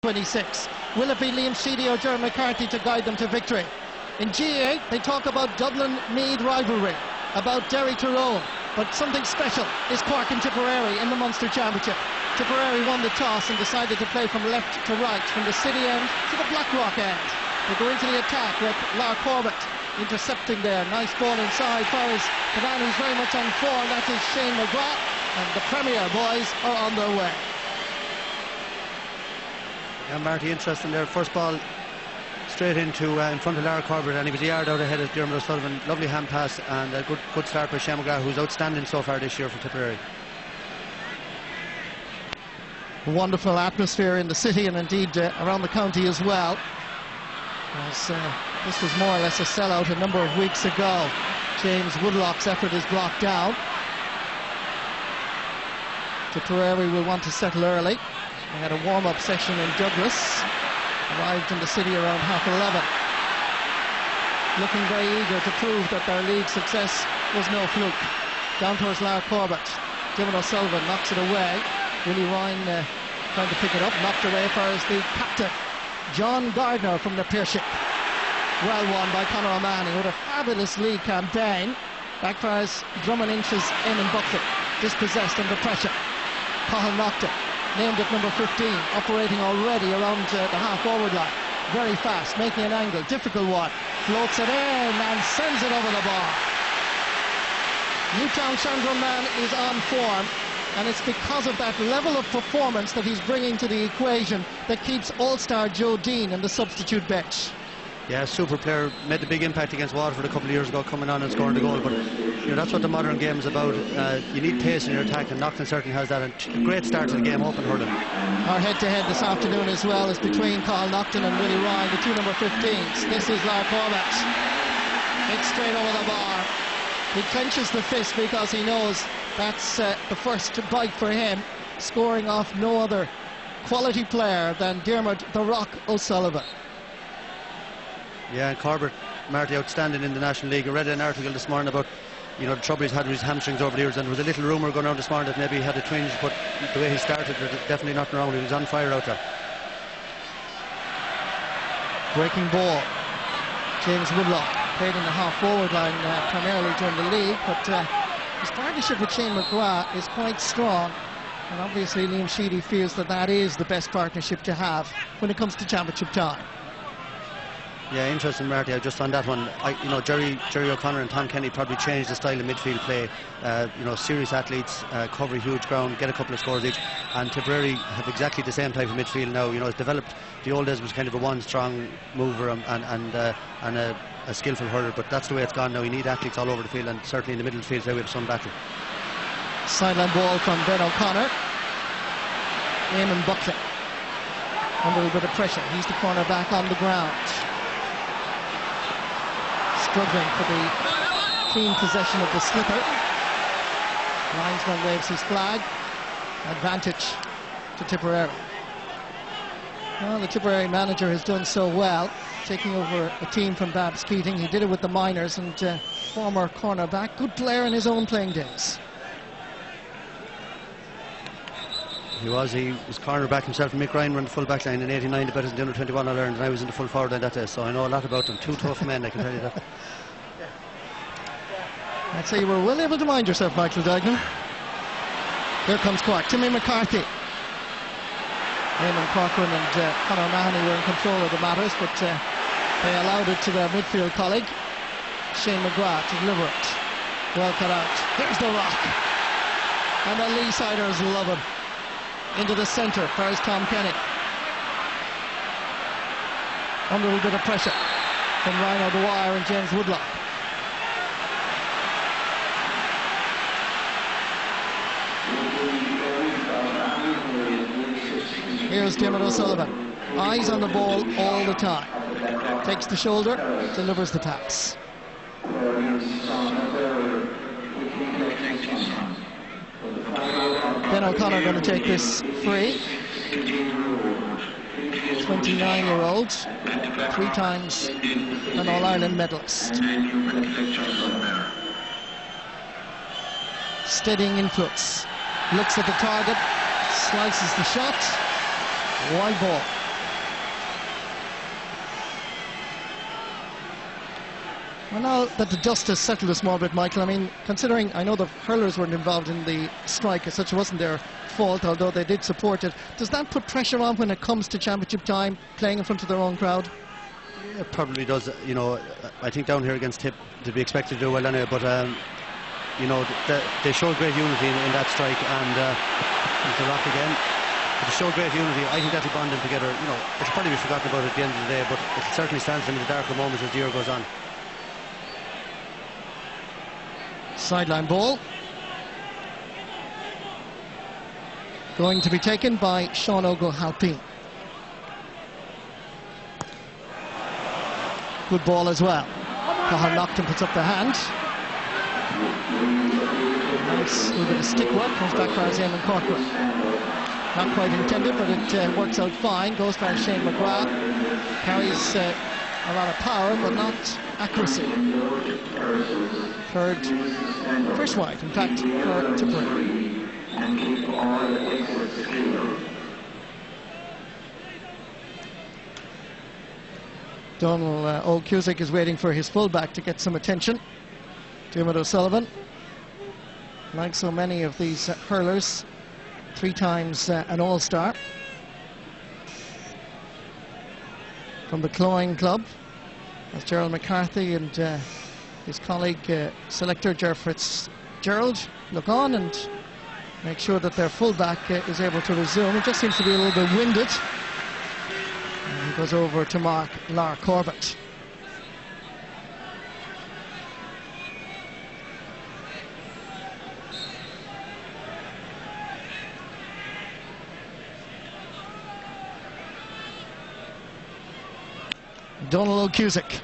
26. Will it be Liam Sheedy or Gerard McCarthy to guide them to victory? In G8 they talk about Dublin-Meath rivalry, about Derry Tyrone, but something special is Cork and Tipperary in the Munster Championship. Tipperary won the toss and decided to play from left to right, from the city end to the Blackrock end. They go into the attack with Lar Corbett intercepting there. Nice ball inside. Fires the man who's very much on form, that is Shane McGrath, and the Premier boys are on their way. Yeah, Marty, interesting there. First ball straight into in front of Lar Corbett, and he was a yard out ahead of Dermot O'Sullivan. Lovely hand pass and a good start by Shane McGrath, who's outstanding so far this year for Tipperary. Wonderful atmosphere in the city and indeed around the county as well. As, this was more or less a sellout a number of weeks ago. James Woodlock's effort is blocked down. Tipperary will want to settle early. They had a warm-up session in Douglas. Arrived in the city around 11:30. Looking very eager to prove that their league success was no fluke. Down towards Lar Corbett. Dermot O'Sullivan knocks it away. Willie Ryan trying to pick it up, knocked away for the captain, John Gardner from the Peership. Well won by Conor O'Mahony with a fabulous league campaign. Backfires Drummond inches in and Buckley, dispossessed under pressure. Cahill knocked it, named at number 15, operating already around the half-forward line. Very fast, making an angle, difficult one. Floats it in and sends it over the bar. Newtown Chandron man is on form, and it's because of that level of performance that he's bringing to the equation that keeps all-star Joe Dean in the substitute bench. Yeah, super player, made the big impact against Waterford a couple of years ago, coming on and scoring the goal. But you know, that's what the modern game is about. You need pace in your attack, and Nocton certainly has that. And a great start to the game, open hurling. Our head-to-head this afternoon as well is between Carl Nocton and Willie Ryan, the two number 15s. This is Lar Corbett. It's straight over the bar. He clenches the fist because he knows that's the first bite for him, scoring off no other quality player than Dermot "The Rock" O'Sullivan. Yeah, and Corbett, Marty, outstanding in the National League. I read an article this morning about, you know, the trouble he's had with his hamstrings over the years, and there was a little rumour going on this morning that maybe he had a twinge, but the way he started, there's definitely nothing wrong. He was on fire out there. Breaking ball. James Woodlock played in the half-forward line primarily during the league, but his partnership with Shane McGrath is quite strong, and obviously Liam Sheedy feels that that is the best partnership to have when it comes to championship time. Yeah, interesting, Marty. Just on that one, you know, Jerry O'Connor and Tom Kenny probably changed the style of midfield play. You know, serious athletes, cover huge ground, get a couple of scores each. And Tipperary have exactly the same type of midfield now. You know, it's developed. The old days was kind of a one-strong mover and a skillful hurler, but that's the way it's gone now. You need athletes all over the field, and certainly in the middle of the field there we have some battle. Sideline ball from Ben O'Connor. Eamon Buckley under a bit of pressure. He's the corner back on the ground. Struggling for the clean possession of the slipper. Linesman waves his flag. Advantage to Tipperary. Well, the Tipperary manager has done so well, taking over a team from Babs Keating. He did it with the minors, and former cornerback, good player in his own playing days. He was cornerback himself. Mick Ryan ran the full back line in '89, the best in the under 21 All Ireland, and I was in the full forward line that day, so I know a lot about them. Two tough men, I can tell you that. I'd say you were well able to mind yourself, Michael Duignan. Here comes Cork. Timmy McCarthy. Eamon Corcoran and Conor O'Mahony were in control of the matters, but they allowed it to their midfield colleague, Shane McGrath, to deliver it. Well cut out. Here's the rock. And the Lee-siders love him. Into the centre, fires Tom Kenny. Under a little bit of pressure from Ryan O'Dwyer and James Woodlock. Here's Dermot O'Sullivan. Eyes on the ball all the time. Takes the shoulder, delivers the pass. Ben O'Connor going to take this free. 29-year-old, 3 times an All-Ireland medalist. Steadying influence. Looks at the target, slices the shot. Wide ball. Well, now that the dust has settled a small bit, Michael, I mean, considering I know the hurlers weren't involved in the strike as such, it wasn't their fault, although they did support it. Does that put pressure on when it comes to championship time, playing in front of their own crowd? Yeah, it probably does. You know, I think down here against Tipp, they'd be expected to do well anyway, but you know, they showed great unity in that strike, and the rock again. But they showed great unity. I think that'll bond them together. You know, it'll probably be forgotten about at the end of the day, but it certainly stands them in the darker moments as the year goes on. Sideline ball. Going to be taken by Sean O'Halpine. Good ball as well. Cathal Naughton puts up the hand. Nice little bit of stick work. Comes back for Eamon Corcoran. Not quite intended, but it works out fine. Goes for Shane McGrath. Carries a lot of power, but not accuracy. First wide, in fact, for Tipperary. Donald O'Cusick is waiting for his fullback to get some attention. Dermot O'Sullivan, like so many of these hurlers, 3 times an All-Star from the Cloyne Club, as Gerald McCarthy and his colleague selector Ger Fitzgerald look on and make sure that their fullback is able to resume. It just seems to be a little bit winded. And he goes over to Mark Lar Corbett. Donald O'Cusick.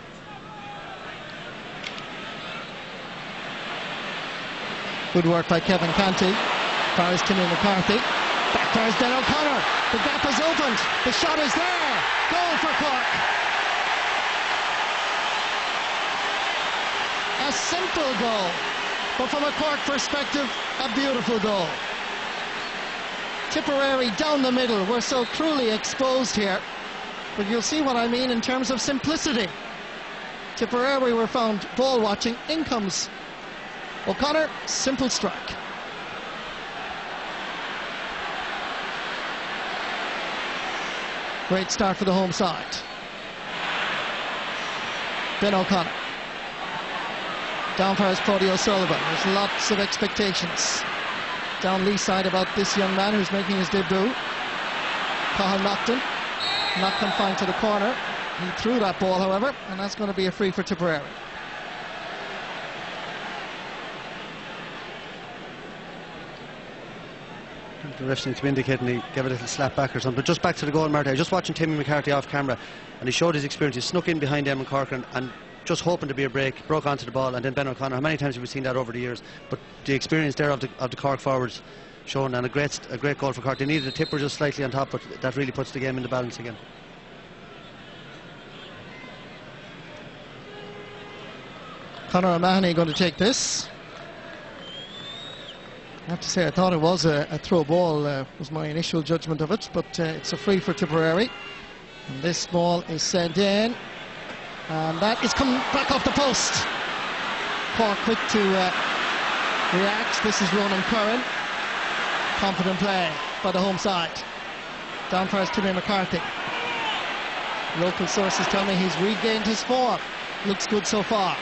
Good work by Kevin Canty. Far as Timmy McCarthy. Back fires Ben O'Connor. The gap is opened. The shot is there. Goal for Cork. A simple goal, but from a Cork perspective, a beautiful goal. Tipperary down the middle. We're so cruelly exposed here, but you'll see what I mean in terms of simplicity. Tipperary were found ball watching. In comes O'Connor, simple strike. Great start for the home side. Ben O'Connor. Down for his Paddy O'Sullivan. There's lots of expectations down Lee side about this young man who's making his debut. Cathal Naughton, not confined to the corner. He threw that ball, however, and that's going to be a free for Tipperary. The ref seems to be indicating he gave a little slap back or something. But just back to the goal, Marty, I was just watching Timmy McCarthy off camera, and he showed his experience. He snuck in behind Eamon Corcoran and just hoping to be a break, broke onto the ball, and then Ben O'Connor. How many times have we seen that over the years? But the experience there of the Cork forwards shown, and a great goal for Cork. They needed a tipper just slightly on top, but that really puts the game in the balance again. Conor O'Mahony going to take this. I have to say, I thought it was a throw ball, was my initial judgment of it, but it's a free for Tipperary. And this ball is sent in, and that is coming back off the post. Cork quick to react. This is Ronan Curran. Confident play by the home side. Down first, Timmy McCarthy. Local sources tell me he's regained his form. Looks good so far.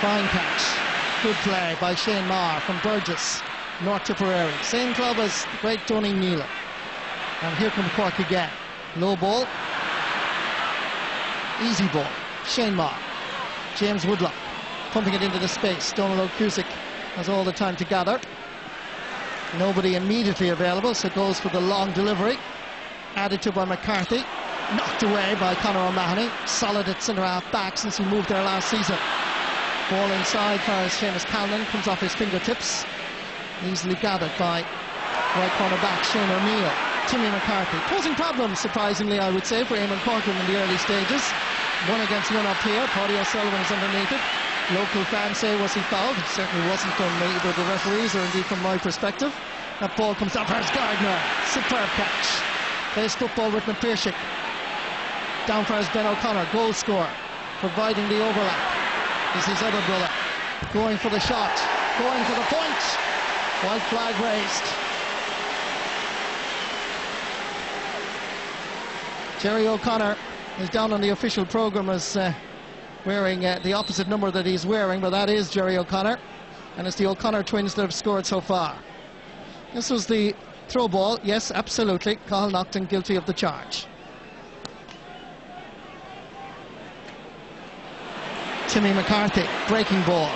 Fine catch. Good play by Shane Maher from Burgess, North Tipperary. Same club as the great Tony Nealon. And here comes Cork again. Low ball. Easy ball. Shane Maher. James Woodlock pumping it into the space. Donald O'Cusick has all the time to gather. Nobody immediately available, so goes for the long delivery. Added to by McCarthy. Knocked away by Conor O'Mahony. Solid at centre half back since he moved there last season. Ball inside for Seamus Callan, comes off his fingertips. Easily gathered by right corner back Shane O'Neill. Timmy McCarthy posing problems, surprisingly, I would say, for Eamon Corcoran in the early stages. 1 against 1 up here. Paddy O'Sullivan is underneath it. Local fans say, was he fouled? It certainly wasn't from either the referees or indeed from my perspective. That ball comes up as Gardner. Superb catch. Plays football with McPearshik. Down for Ben O'Connor, goal scorer, providing the overlap. is his other brother. Going for the shot, going for the point. White flag raised. Jerry O'Connor is down on the official programme as wearing the opposite number that he's wearing, but that is Jerry O'Connor, and it's the O'Connor twins that have scored so far. This was the throw ball, yes, absolutely. Cathal Naughton guilty of the charge. Timmy McCarthy, breaking ball.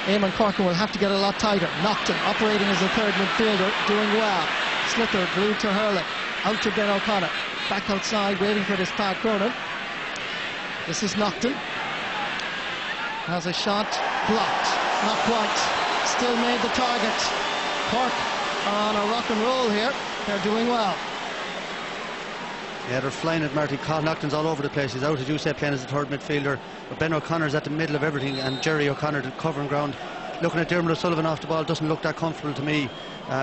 Eamon Corkin will have to get a lot tighter. Naughton operating as a third midfielder, doing well. Slipper glued to Hurling. Out to Ben O'Connor. Back outside, waiting for this Pat Cronin. This is Naughton. Has a shot, blocked. Not quite. Still made the target. Cork are on a rock and roll here. They're doing well. Yeah, they're flying at Marty. Cathal Naughton's all over the place. He's out, as you say, playing as a third midfielder. But Ben O'Connor's at the middle of everything, and Jerry O'Connor covering ground. Looking at Dermot O'Sullivan off the ball doesn't look that comfortable to me.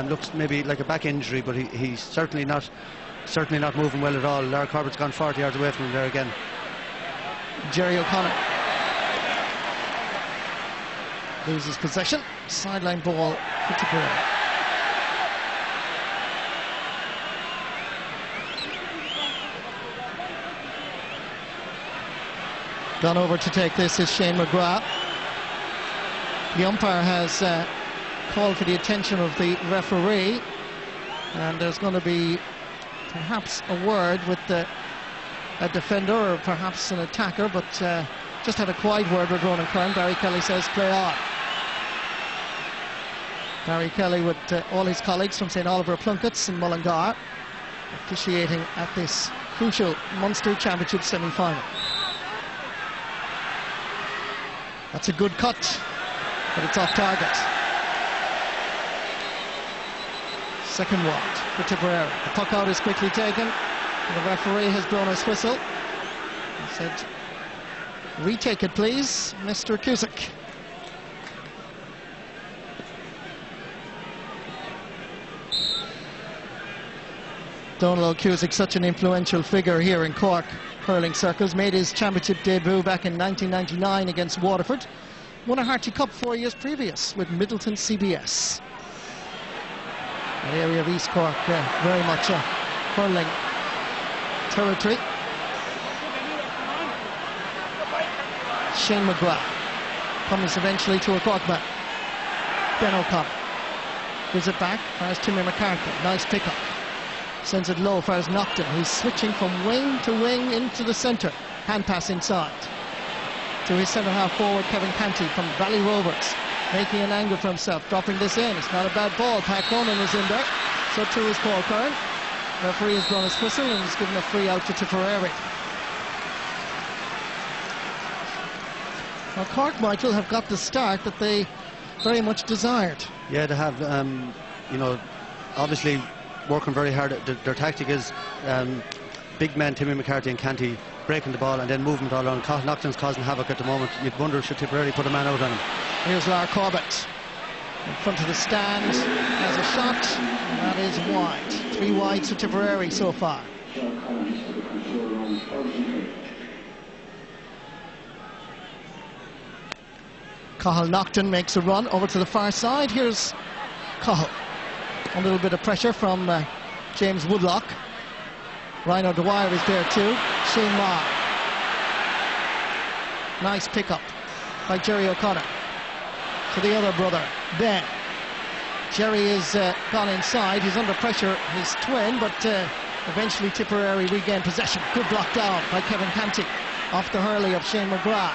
Looks maybe like a back injury, but he's certainly not moving well at all. Lara Corbett's gone 40 yards away from him there again. Jerry O'Connor loses possession. Sideline ball for Tipperary. Gone over to take this is Shane McGrath. The umpire has called for the attention of the referee, and there's going to be perhaps a word with a defender or perhaps an attacker, but just had a quiet word with Ronan Kern. Barry Kelly says play on. Barry Kelly with all his colleagues from St Oliver Plunkett's in Mullingar officiating at this crucial Munster Championship semi-final. That's a good cut, but it's off target. Second wide for Tipperary. The puck out is quickly taken. The referee has blown his whistle. He said, retake it please, Mr. Cusack. Donald Cusack, such an influential figure here in Cork hurling circles, made his championship debut back in 1999 against Waterford. Won a Harty Cup 4 years previous with Middleton CBS. That area of East Cork, very much a hurling territory. Shane McGrath comes eventually to a Cork man. Ben O'Connor gives it back as Timmy McCarthy. Nice pickup. Sends it low as Naughton, who's switching from wing to wing into the centre. Hand pass inside to his centre half forward Kevin Canty from Valley Rovers, making an angle for himself, dropping this in. It's not a bad ball. Pat Cronin is in there, so too is Paul Curran. Referee has blown his whistle and has given a free out to Tipperary. Now Cork, Michael, have got the start that they very much desired. Yeah, they have. You know, obviously working very hard. Their tactic is big men Timmy McCarthy and Canty breaking the ball and then movement all around. Cathal Naughton's causing havoc at the moment. You'd wonder should Tipperary put a man out on him. Here's Lara Corbett in front of the stand, has a shot, and that is wide. 3 wides for Tipperary so far. Cathal Naughton makes a run over to the far side. Here's Cathal. A little bit of pressure from James Woodlock. Rhino Dwyer is there too. Shane Marr. Nice pickup by Jerry O'Connor to the other brother, Ben. Jerry is gone inside. He's under pressure, his twin, but eventually Tipperary regain possession. Good block down by Kevin Canty off the hurley of Shane McGrath.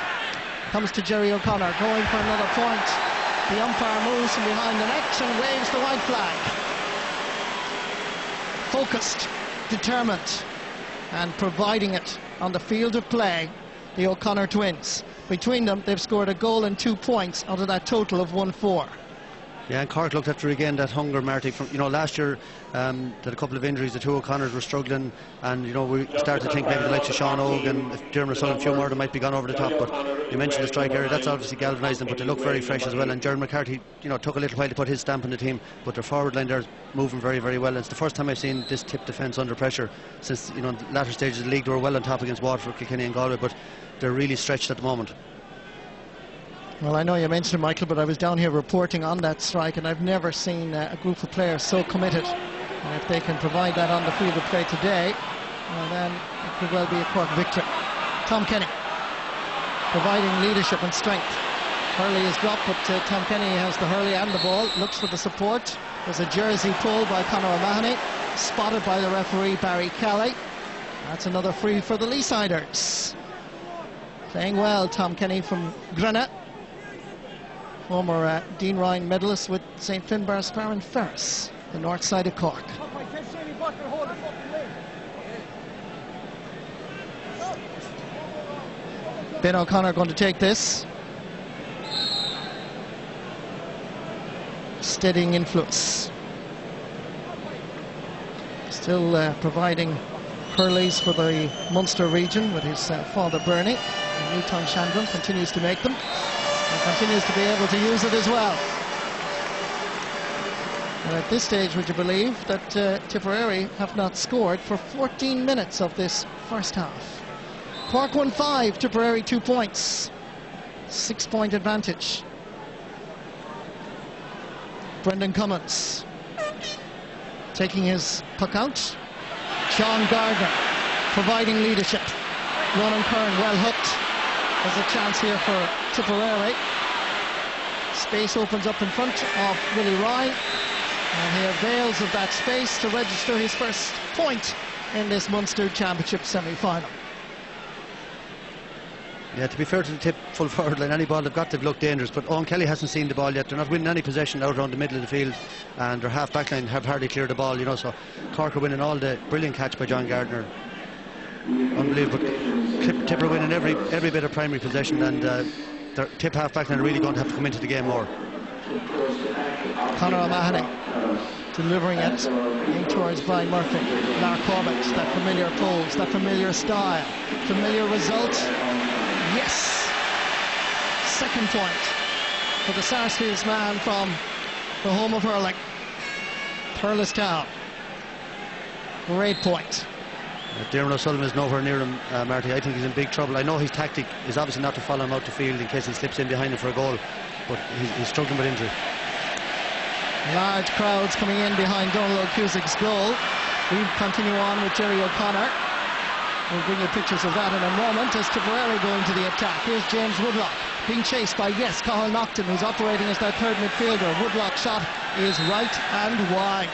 Comes to Jerry O'Connor, going for another point. The umpire moves from behind the net and waves the white flag. Focused, determined, and providing it on the field of play, the O'Connor twins. Between them, they've scored a goal and 2 points out of that total of 1-4. Yeah, and Cork looked after again that hunger, Marty. From last year, had a couple of injuries. The 2 O'Connors were struggling, and we started to think maybe the likes of Sean Ogue and if Dermot O'Sullivan, a few more, they might be gone over the top. But you mentioned the strike area, that's obviously galvanised them, but they look very fresh as well. And Jerry McCarthy, took a little while to put his stamp on the team, but their forward line there moving very, very well. And it's the first time I've seen this Tipp defence under pressure since in the latter stages of the league. They were well on top against Waterford, Kilkenny, and Galway, but they're really stretched at the moment. Well, I know you mentioned, Michael, but I was down here reporting on that strike, and I've never seen a group of players so committed. And if they can provide that on the field of play today, well, then it could well be a Cork victory. Tom Kenny providing leadership and strength. Hurley is dropped, but Tom Kenny has the Hurley and the ball, looks for the support. There's a jersey pull by Conor O'Mahony, spotted by the referee Barry Kelly. That's another free for the Leesiders. Playing well, Tom Kenny from Grena, former Dean Ryan medalist with St. Finbarr Spa and Ferris, the north side of Cork. Ben O'Connor going to take this. Steadying influence. Still providing hurleys for the Munster region with his father Bernie. And Newton Shandron continues to make them and continues to be able to use it as well. And at this stage, would you believe that Tipperary have not scored for 14 minutes of this first half? Cork won 5, Tipperary 2 points. 6-point advantage. Brendan Cummins taking his puck out. Sean Gardner providing leadership. Ronan Kern well hooked. There's a chance here for Tipperary. Space opens up in front of Willie Rye, and he avails of that space to register his first point in this Munster Championship semi-final. Yeah, to be fair to the Tip full forward line, any ball they've got, they've looked dangerous, but Owen Kelly hasn't seen the ball yet. They're not winning any possession out around the middle of the field, and their half back line have hardly cleared the ball, you know, so Cork are winning all the brilliant catch by John Gardner. Unbelievable. Tip are winning every bit of primary possession, and their Tip half back line are really going to have to come into the game more. Conor O'Mahony delivering it in towards Brian Murphy. Lark Corbett, that familiar pose, that familiar style, familiar result. Yes! Second point for the Sarsfields man from the home of hurling, Thurlestown. Great point. Darren O'Sullivan is nowhere near him, Marty. I think he's in big trouble. I know his tactic is obviously not to follow him out the field in case he slips in behind him for a goal, but he's struggling with injury. Large crowds coming in behind Donald O'Cusic's goal. We continue on with Jerry O'Connor. We'll bring you pictures of that in a moment as Tipperary going to the attack. Here's James Woodlock being chased by, yes, Cathal Naughton, who's operating as their third midfielder. Woodlock's shot is right and wide.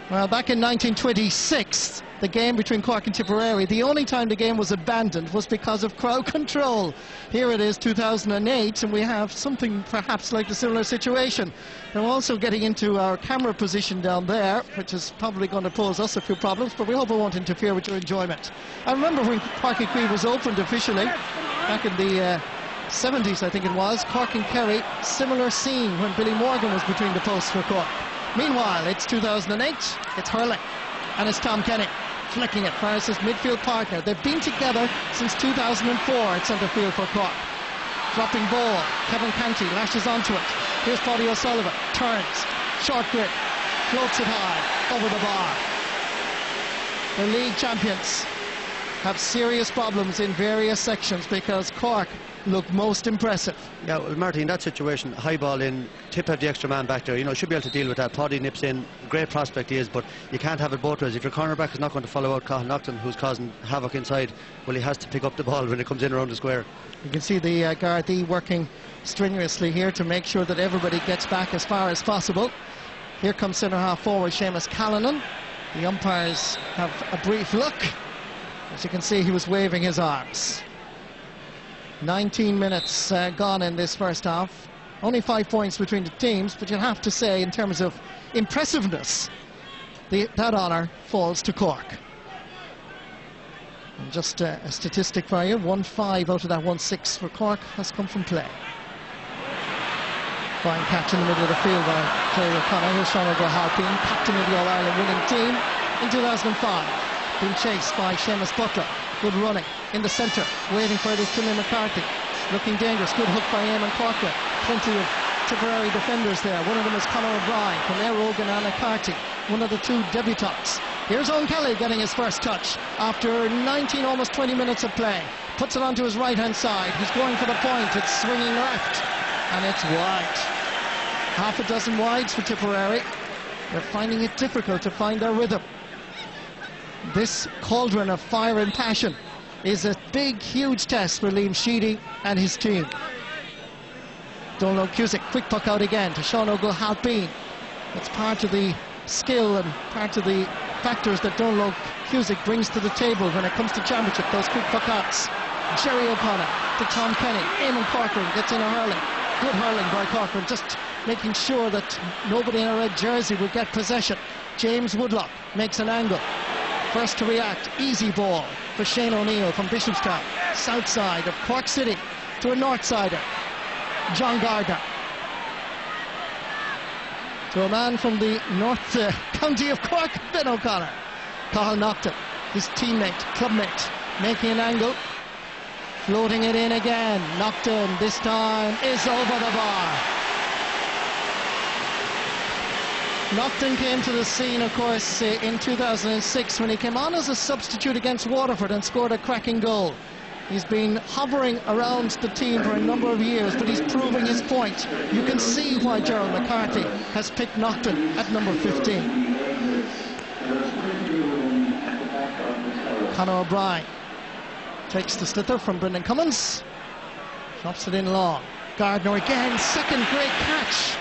Well, back in 1926, the game between Cork and Tipperary, the only time the game was abandoned was because of crowd control. Here it is, 2008, and we have something perhaps like the similar situation. Now, also getting into our camera position down there, which is probably going to pose us a few problems, but we hope it won't interfere with your enjoyment. I remember when Cork and Cree was opened officially, back in the 70s, I think it was, Cork and Kerry, similar scene when Billy Morgan was between the posts for Cork. Meanwhile, it's 2008, it's hurling, and it's Tom Kenny flicking it, Ferris's midfield partner. They've been together since 2004 at centre field for Cork. Dropping ball, Kevin Canty lashes onto it. Here's Paddy O'Sullivan, turns, short grip, floats it high, over the bar. The league champions have serious problems in various sections because Cork look most impressive. Yeah, well, Marty, in that situation, high ball in, Tip have the extra man back there, you know, should be able to deal with that. Paddy nips in, great prospect he is, but you can't have it both ways. If your cornerback is not going to follow out Cathal Naughton, who's causing havoc inside, well, he has to pick up the ball when it comes in around the square. You can see the Gardaí working strenuously here to make sure that everybody gets back as far as possible. Here comes centre half forward Seamus Callanan. The umpires have a brief look. As you can see, he was waving his arms. 19 minutes gone in this first half. Only 5 points between the teams, but you'll have to say, in terms of impressiveness, that honour falls to Cork. And just a statistic for you, 1-5 out of that 1-6 for Cork has come from play. Fine catch in the middle of the field by Jerry O'Connor. Here's Sean O'Halpine, captain of the All-Ireland winning team in 2005. Being chased by Seamus Butler. Good running in the centre, waiting for it is Tilly McCarthy. Looking dangerous, good hook by Eamon Corcoran. Plenty of Tipperary defenders there. One of them is Conor O'Brien from Air Rogan and McCarthy, one of the two debutants. Here's Owen Kelly getting his first touch after 19, almost 20 minutes of play. Puts it onto his right-hand side. He's going for the point. It's swinging left, and it's wide. Half a dozen wides for Tipperary. They're finding it difficult to find their rhythm. This cauldron of fire and passion is a big, huge test for Liam Sheedy and his team. Donald Cusick, quick puck out again to Sean O'Gallhalpine. That's part of the skill and part of the factors that Donald Cusick brings to the table when it comes to championship, those quick puck outs. Jerry O'Connor to Tom Kenny. Eamon Corcoran gets in a hurling. Good hurling by Corcoran, just making sure that nobody in a red jersey would get possession. James Woodlock makes an angle. First to react, easy ball for Shane O'Neill from Bishopstown. South side of Cork City to a north sider. John Gardner. To a man from the north county of Cork, Ben O'Connor. Cathal Naughton, his teammate, clubmate, making an angle. Floating it in again. Naughton this time is over the bar. Naughton came to the scene, of course, in 2006 when he came on as a substitute against Waterford and scored a cracking goal. He's been hovering around the team for a number of years, but he's proving his point. You can see why Gerald McCarthy has picked Naughton at number 15. Conor O'Brien takes the slither from Brendan Cummins. Drops it in long. Gardner again, second great catch.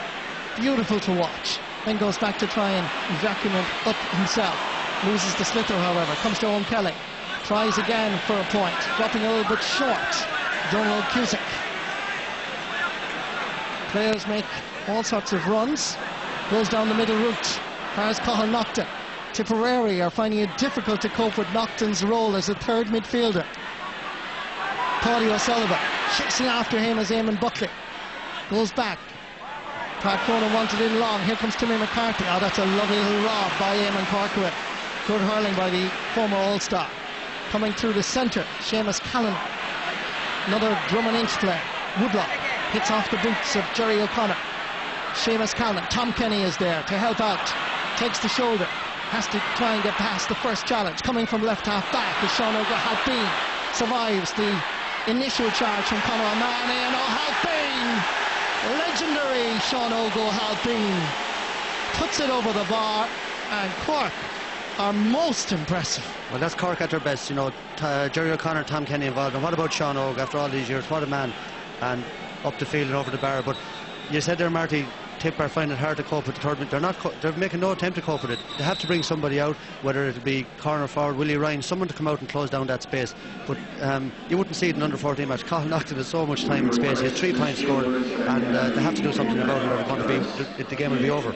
Beautiful to watch. Then goes back to try and vacuum it up himself. Loses the slither, however. Comes to Owen Kelly. Tries again for a point. Dropping a little bit short. Donald Cusick. Players make all sorts of runs. Goes down the middle route. There's Cathal Naughton. Tipperary are finding it difficult to cope with Naughton's role as a third midfielder. Paudie O'Sullivan chasing after him as Eamon Buckley. Goes back. Pat Cronin wanted in long. Here comes Timmy McCarthy. Oh, that's a lovely little rob by Eamon Corcoran. Good hurling by the former All-Star. Coming through the centre, Seamus Callan. Another drum and inch play. Woodlock hits off the boots of Jerry O'Connor. Seamus Callan. Tom Kenny is there to help out. Takes the shoulder. Has to try and get past the first challenge. Coming from left half back is Sean O'Gallhalpine. Survives the initial charge from Conor O'Mahony, and O'Gallhalpine, legendary Sean O'Gallhalpine, puts it over the bar, and Cork are most impressive. Well, that's Cork at their best, you know. Jerry O'Connor, Tom Kenny involved, and what about Sean Og after all these years? What a man, and up the field and over the bar. But you said there, Marty, Tipp are finding it hard to cope with the tournament. They're making no attempt to cope with it. They have to bring somebody out, whether it be corner forward, Willie Ryan, someone to come out and close down that space. But you wouldn't see it in under 14 match. Cathal Naughton has so much time and space. He has 3 points scored, and they have to do something about it, or the game will be over.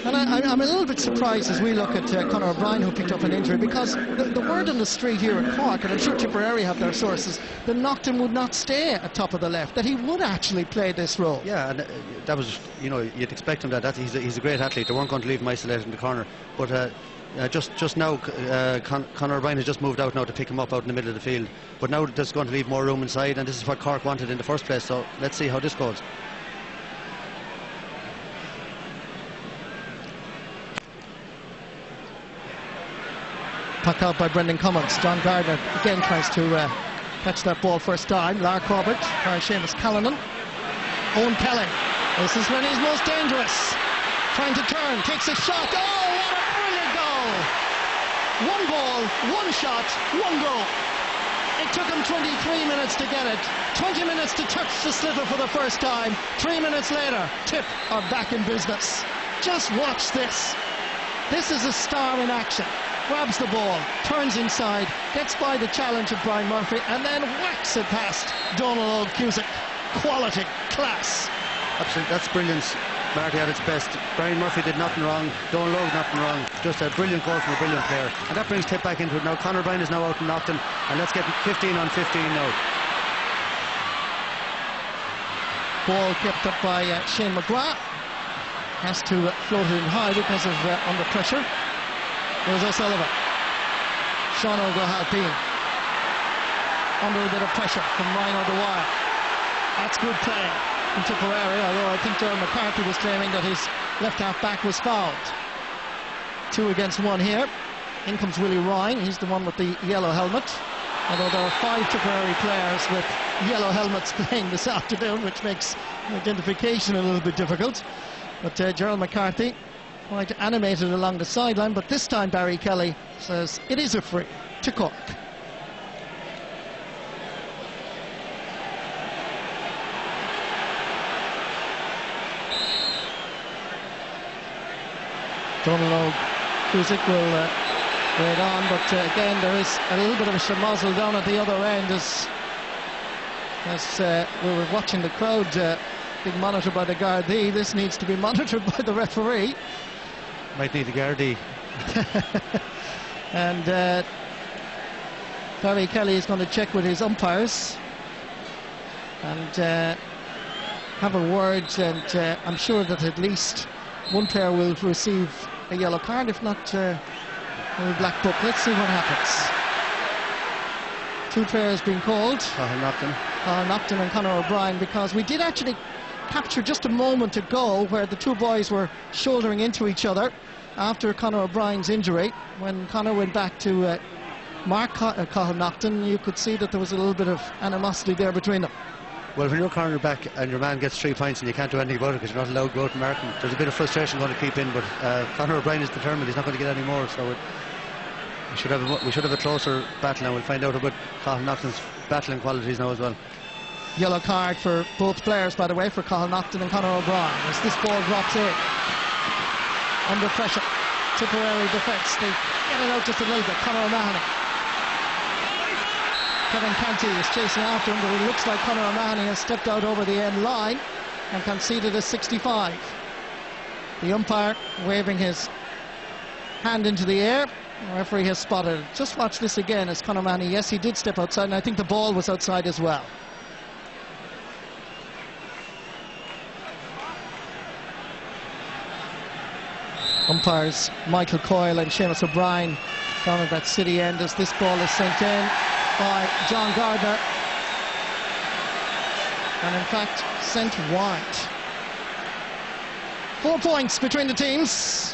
And I'm a little bit surprised as we look at Conor O'Brien, who picked up an injury, because the word on the street here in Cork, and I'm sure Tipperary have their sources, that Naughton would not stay at top of the left, that he would actually play this role. Yeah, and that was, you know, you'd expect him that. He's a great athlete. They weren't going to leave him isolated in the corner. But just now, Conor O'Brien has just moved out now to pick him up out in the middle of the field. But now there's going to leave more room inside, and this is what Cork wanted in the first place. So let's see how this goes. Puck out by Brendan Cummins. John Gardner again tries to catch that ball first time. Lark Robert by Seamus Callanan. Owen Kelly. This is when he's most dangerous. Trying to turn, takes a shot. Oh, what a brilliant goal! 1 ball, 1 shot, 1 goal. It took him 23 minutes to get it. 20 minutes to touch the slither for the first time. 3 minutes later, Tipp are back in business. Just watch this. This is a star in action. Grabs the ball, turns inside, gets by the challenge of Brian Murphy, and then whacks it past Donald Cusick. Quality, class. Absolutely, that's brilliance. Marty at its best. Brian Murphy did nothing wrong. Donald Logue nothing wrong. Just a brilliant goal from a brilliant player. And that brings Tipp back into it now. Conor O'Brien is now out in Naughton, and let's get 15 on 15 now. Ball kept up by Shane McGrath. Has to float it in high because of under pressure. There's O'Sullivan. Sean O'Gallhalpine under a bit of pressure from Ryan O'Dwyer. That's good play from Tipperary, although I think Gerald McCarthy was claiming that his left half back was fouled. 2 against 1 here. In comes Willie Ryan, he's the one with the yellow helmet. Although there are 5 Tipperary players with yellow helmets playing this afternoon, which makes identification a little bit difficult. But Gerald McCarthy quite animated along the sideline, but this time Barry Kelly says it is a free to Cork. Donald Cusick will wait on, but again there is a little bit of a schmozzle down at the other end as we were watching the crowd being monitored by the Gardaí. This needs to be monitored by the referee. Might need the Gardaí. And Barry Kelly is going to check with his umpires and have a word, and I'm sure that at least one player will receive a yellow card, if not a black book. Let's see what happens. 2 players being called. Cathal Nocton and Conor O'Brien, because we did actually capture just a moment ago where the 2 boys were shouldering into each other after Conor O'Brien's injury. When Conor went back to mark Cathal Nocton, you could see that there was a little bit of animosity there between them. Well, when you're cornerback and your man gets 3 points and you can't do anything about it because you're not allowed to go out and mark him, there's a bit of frustration going to keep in, but Conor O'Brien is determined he's not going to get any more, so we should have a closer battle now. We'll find out about Cathal Nocton's battling qualities now as well. Yellow card for both players, by the way, for Cathal Nocton and Conor O'Brien, as this ball drops in. Under pressure, Tipperary defence, they get it out just a little bit. Conor O'Mahony. Kevin Canty is chasing after him, but it looks like Conor O'Mahony has stepped out over the end line and conceded a 65. The umpire waving his hand into the air. The referee has spotted it. Just watch this again as Conor O'Mahony, yes, he did step outside, and I think the ball was outside as well. Umpires Michael Coyle and Seamus O'Brien down at that city end as this ball is sent in by John Gardner, and in fact sent wide. 4 points between the teams,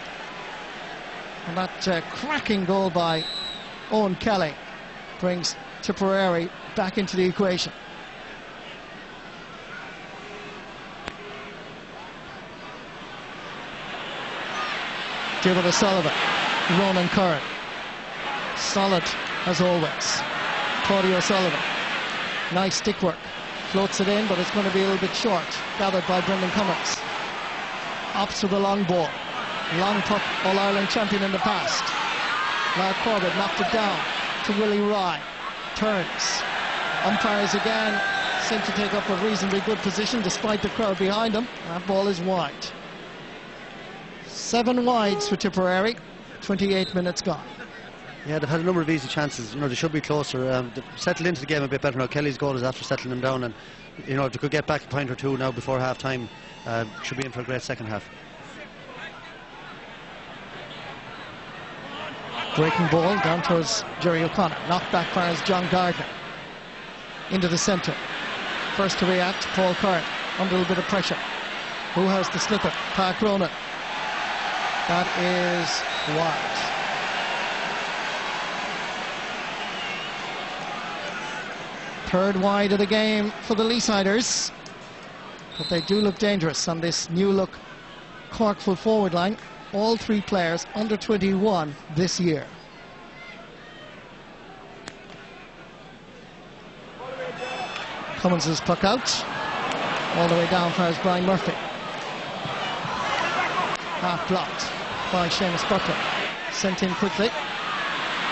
and that cracking goal by Owen Kelly brings Tipperary back into the equation. David O'Sullivan, Ronan Curran, solid as always. Cody O'Sullivan, nice stick work, floats it in, but it's going to be a little bit short. Gathered by Brendan Cummins. Ops with a long ball. Long puck, All-Ireland champion in the past. Lark Corbett knocked it down to Willie Rye. Turns. Umpires again seem to take up a reasonably good position despite the crowd behind them. That ball is wide. 7 wides for Tipperary, 28 minutes gone. Yeah, they've had a number of easy chances. You know, they should be closer. They've settled into the game a bit better now. Kelly's goal is after settling them down, and you know, if they could get back a point or 2 now before half time, should be in for a great second half. Breaking ball down towards Jerry O'Connor. Knocked back fires John Gardner into the centre. First to react, Paul Curran under a little bit of pressure. Who has the slipper? Park Ronan. That is wide. Third wide of the game for the Leesiders, but they do look dangerous on this new look Cork full forward line. All 3 players under 21 this year. Cummins' puck out all the way down as Brian Murphy. Half blocked by Seamus Butler. Sent in quickly.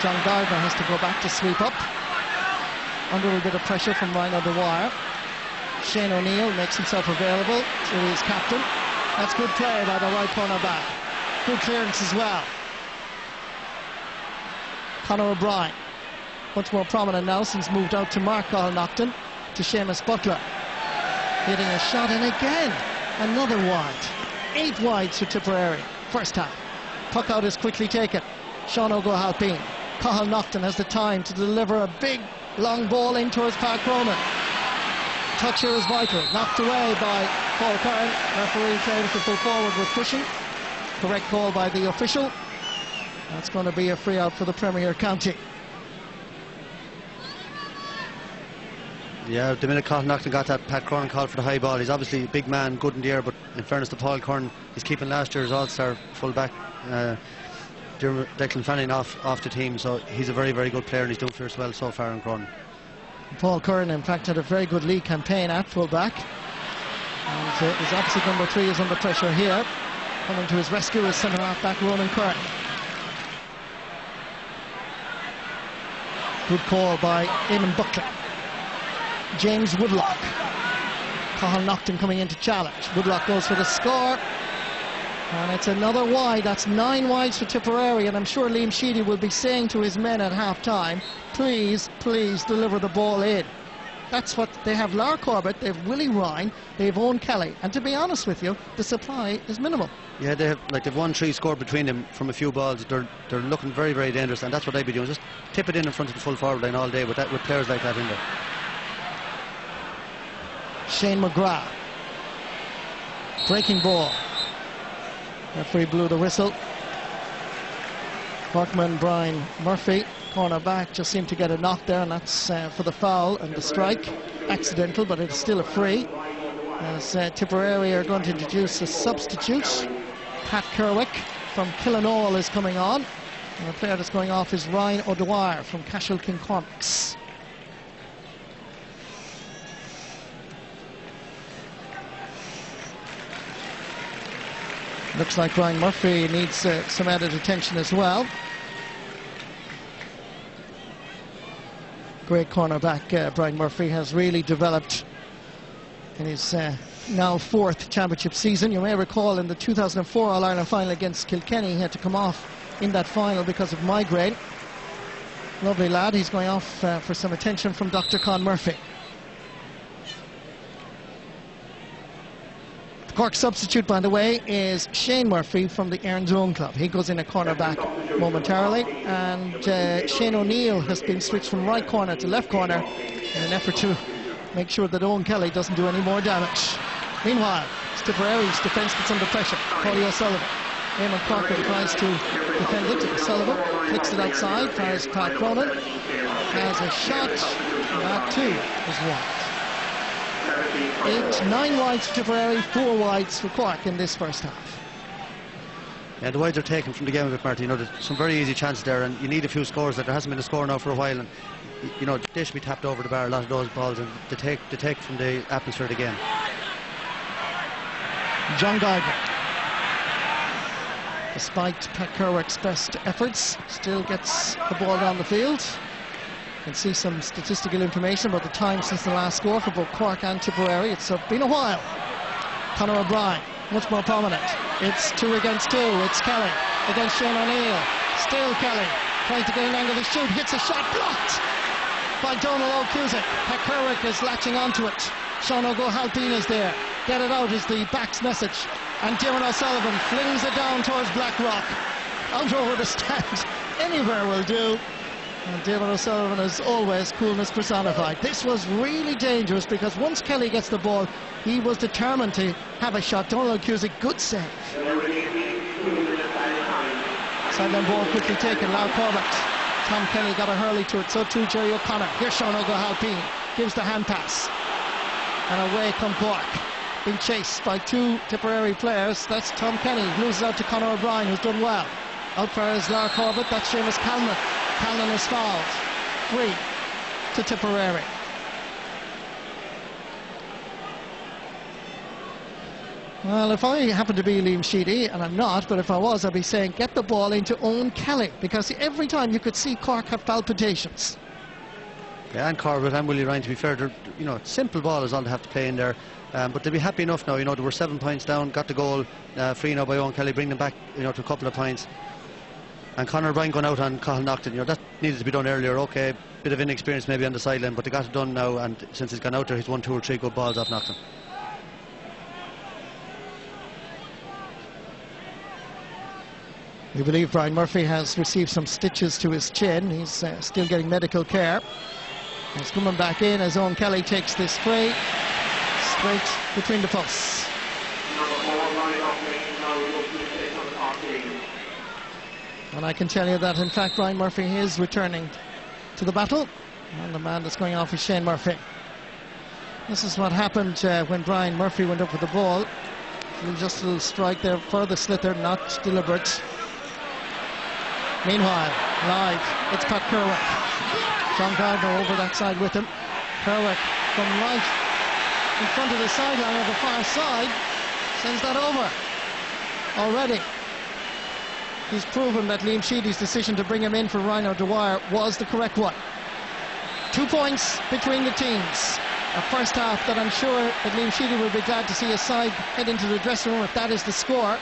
John Gardner has to go back to sweep up. Under a bit of pressure from Ryan O'Dwyer. Shane O'Neill makes himself available to his captain. That's good play by the right corner back. Good clearance as well. Conor O'Brien, much more prominent now since moved out to mark Cathal Nocton, to Seamus Butler. Hitting a shot, and again, another wide. 8 wides for Tipperary, first half. Puck out is quickly taken. Sean O'Go-Halpine. Cathal Nocton has the time to deliver a big long ball in towards Park Ronan. Touch here is vital. Knocked away by Paul Curran. Referee played to full forward with pushing. Correct call by the official. That's going to be a free out for the Premier County. Yeah, the minute Cathal Naughton got that, Pat Cronin called for the high ball. He's obviously a big man, good in the air, but in fairness to Paul Curran, he's keeping last year's All-Star full-back Declan Fanning off the team, so he's a very, very good player and he's doing fierce well so far in Cronin. Paul Curran, in fact, had a very good league campaign at full-back. And his opposite number 3 is under pressure here. Coming to his rescue is centre-half back Ronan Curran. Good call by Eamon Buckley. James Woodlock. Cathal Naughton coming in to challenge. Woodlock goes for the score. And it's another wide. That's 9 wides for Tipperary. And I'm sure Liam Sheedy will be saying to his men at half-time, please, please deliver the ball in. That's what they have. Lar Corbett, they have Willie Ryan, they have Owen Kelly. And to be honest with you, the supply is minimal. Yeah, they've 1-3 scored between them from a few balls. They're looking very, very dangerous, and that's what they'd be doing. Just tip it in front of the full forward line all day with players like that in there. Shane McGrath. Breaking ball. Referee blew the whistle. Corkman Brian Murphy, corner back, just seemed to get a knock there, and that's for the foul and the strike. Accidental, but it's still a free. As Tipperary are going to introduce a substitute. Pat Kerwick from Killinall is coming on. And the player that's going off is Ryan O'Dwyer from Cashel Kincormacs. Looks like Brian Murphy needs some added attention as well. Great cornerback Brian Murphy has really developed in his now 4th championship season. You may recall in the 2004 All-Ireland final against Kilkenny, he had to come off in that final because of migraine. Lovely lad. He's going off for some attention from Dr. Con Murphy. The Cork substitute, by the way, is Shane Murphy from the Erin's Own Club. He goes in a cornerback momentarily, and Shane O'Neill has been switched from right corner to left corner in an effort to make sure that Owen Kelly doesn't do any more damage. Meanwhile, Tipperary's defence gets under pressure. Paulie O'Sullivan. Eamon Corker tries to defend it. O'Sullivan flicks it outside, fires Pat Cronin. Has a shot, and that too is wide. 9 wides for Tipperary, 4 wides for Cork in this first half. Yeah, the wides are taken from the game a bit, Martin. You know, there's some very easy chances there, and you need a few scores. That there hasn't been a score now for a while, and you know they should be tapped over the bar, a lot of those balls, and they take from the atmosphere of the game. John Geiger, despite Pat Kerwick's best efforts, still gets the ball down the field. You can see some statistical information about the time since the last score for both Cork and Tipperary. It's been a while. Conor O'Brien, much more prominent. It's 2 against 2. It's Kelly against Shane O'Neill. Still Kelly trying to get an angle to shoot. Hits a shot blocked by Donal O'Cusick. Pat Kerwick is latching onto it. Sean O'Halpine is there. Get it out is the back's message. And Diarmaid O'Sullivan flings it down towards Blackrock. Out over the stand. Anywhere will do. And Diarmaid O'Sullivan, as always, coolness personified. This was really dangerous because once Kelly gets the ball, he was determined to have a shot. Donal O'Cusick, good save. Sideline ball quickly taken. Lar Corbett. Tom Kenny got a hurley to it. So too Jerry O'Connor. Here's Sean O'Halpine. Gives the hand pass. And away come Cork. Being chased by 2 Tipperary players. That's Tom Kenny. Loses out to Conor O'Brien, who's done well. Out far is Lar Corbett. That's Seamus Calnan. Calnan is fouled. 3 to Tipperary. Well, if I happen to be Liam Sheedy, and I'm not, but if I was, I'd be saying get the ball into Owen Kelly, because every time you could see Cork have palpitations. Yeah, and Corbett and Willie Ryan, to be fair, you know, simple ball is all they have to play in there. But they'll be happy enough now. You know, they were 7 points down, got the goal, free now by Owen Kelly, bring them back, you know, to a couple of points. And Conor O'Brien going out on Cathal Naughton, you know, that needed to be done earlier. Okay, bit of inexperience maybe on the sideline, but they got it done now, and since he's gone out there, he's won 2 or 3 good balls off Naughton. We believe Brian Murphy has received some stitches to his chin. He's still getting medical care. He's coming back in as Owen Kelly takes this free. Straight between the posts. And I can tell you that, in fact, Brian Murphy is returning to the battle. And the man that's going off is Shane Murphy. This is what happened when Brian Murphy went up with the ball. Just a little strike there for the sliotar, not deliberate. Meanwhile, live, it's Pat Kerwick. John Gardner over that side with him. Kerwick from right in front of the sideline of the far side sends that over. Already, he's proven that Liam Sheedy's decision to bring him in for Rhino Dwyer was the correct one. 2 points between the teams. A first half that I'm sure that Liam Sheedy will be glad to see his side head into the dressing room if that is the score,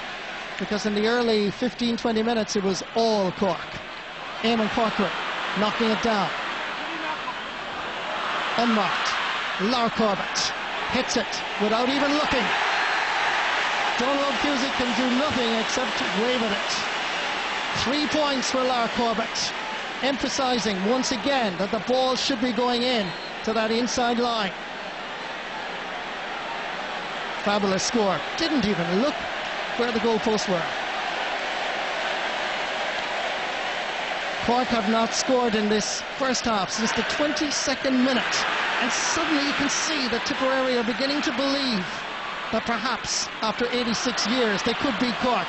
because in the early 15-20 minutes it was all Cork. Eamon Corcoran knocking it down. Unmarked. Lar Corbett hits it without even looking. Donald Cusick can do nothing except wave at it. 3 points for Lar Corbett, emphasising once again that the ball should be going in to that inside line. Fabulous score. Didn't even look where the goalposts were. Cork have not scored in this first half since the 22nd minute, and suddenly you can see that Tipperary are beginning to believe that perhaps after 86 years they could beat Cork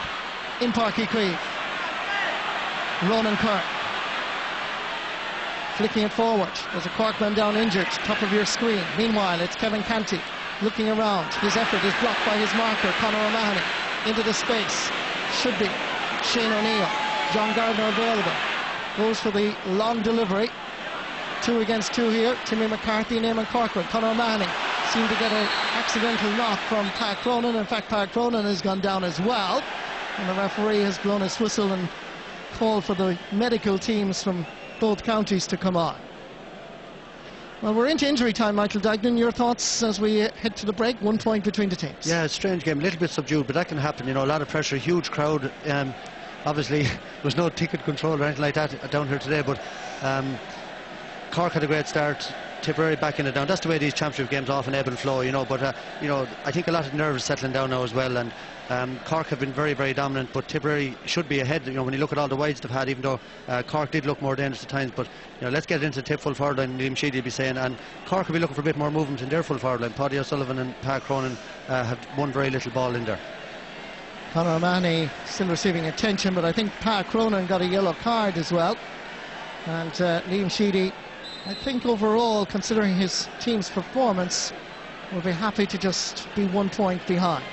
in Páirc Uí Chaoimh. Ronan Kerr flicking it forward. There's a Cork man down injured, top of your screen. Meanwhile, it's Kevin Canty looking around. His effort is blocked by his marker, Conor O'Mahony. Into the space. Should be Shane O'Neill. John Gardner available. Goes for the long delivery. 2 against 2 here. Timmy McCarthy and Eamon Corcoran. Conor O'Mahony seemed to get an accidental knock from Pat Cronin. In fact, Pat Cronin has gone down as well. And the referee has blown his whistle and called for the medical teams from both counties to come on. Well, we're into injury time, Michael Duignan. Your thoughts as we head to the break? 1 point between the teams. Yeah, it's a strange game, a little bit subdued, but that can happen. You know, a lot of pressure, huge crowd. Obviously, there was no ticket control or anything like that down here today, but Cork had a great start. Tipperary backing it down. That's the way these championship games often ebb and flow, you know. But you know, I think a lot of nerves settling down now as well. And Cork have been very, very dominant, but Tipperary should be ahead. You know, when you look at all the wides they've had, even though Cork did look more dangerous at times. But you know, let's get into Tipp full forward line. Liam Sheedy will be saying, and Cork will be looking for a bit more movement in their full forward line. Paddy O'Sullivan and Pat Cronin have won very little ball in there. Conor O'Mahony still receiving attention, but I think Pat Cronin got a yellow card as well. And Liam Sheedy, I think overall, considering his team's performance, will be happy to just be 1 point behind.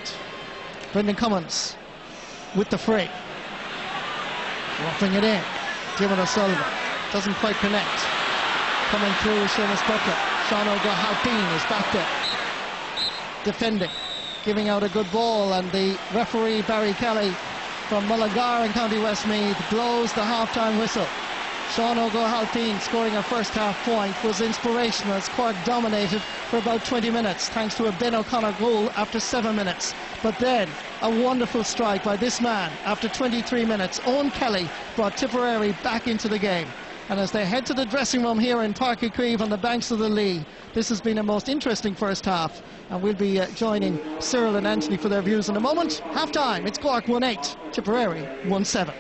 Brendan Cummins with the free. Roughing it in. Diarmuid O'Sullivan doesn't quite connect. Coming through, Seamus Butler. Sean O'Halpine is back there. Defending. Giving out a good ball, and the referee, Barry Kelly, from Mullingar in County Westmeath, blows the half-time whistle. Sean O'Halpine scoring a first half point was inspirational as Cork dominated for about 20 minutes thanks to a Ben O'Connor goal after 7 minutes. But then a wonderful strike by this man after 23 minutes. Owen Kelly brought Tipperary back into the game. And as they head to the dressing room here in Páirc Uí Chaoimh on the banks of the Lee, this has been a most interesting first half. And we'll be joining Cyril and Anthony for their views in a moment. Half time, it's Cork 1-8, Tipperary 1-7.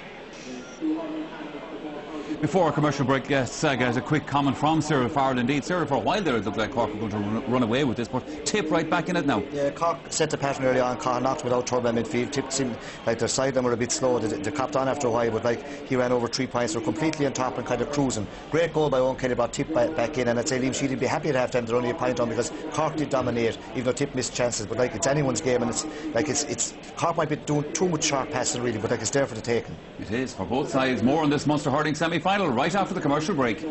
Before our commercial break, yes, guys, a quick comment from Cyril Farrell. Indeed, Cyril, for a while there it looked like Cork were going to run away with this, but Tipp right back in it now. Yeah, Cork set the pattern early on. Cork knocked without trouble in midfield. Tipp seemed like their sideline were a bit slow. They copped on after a while, but like he ran over 3 points. They were completely on top and kind of cruising. Great goal by Owen Kelly, brought Tipp back in, and I'd say Liam Sheedy would be happy at half time. They're only a point on because Cork did dominate, even though Tipp missed chances. But like it's anyone's game, and it's Cork might be doing too much sharp passing really, but like it's there for the taking. It is for both sides. More on this Munster Hurling semi-final right after the commercial break.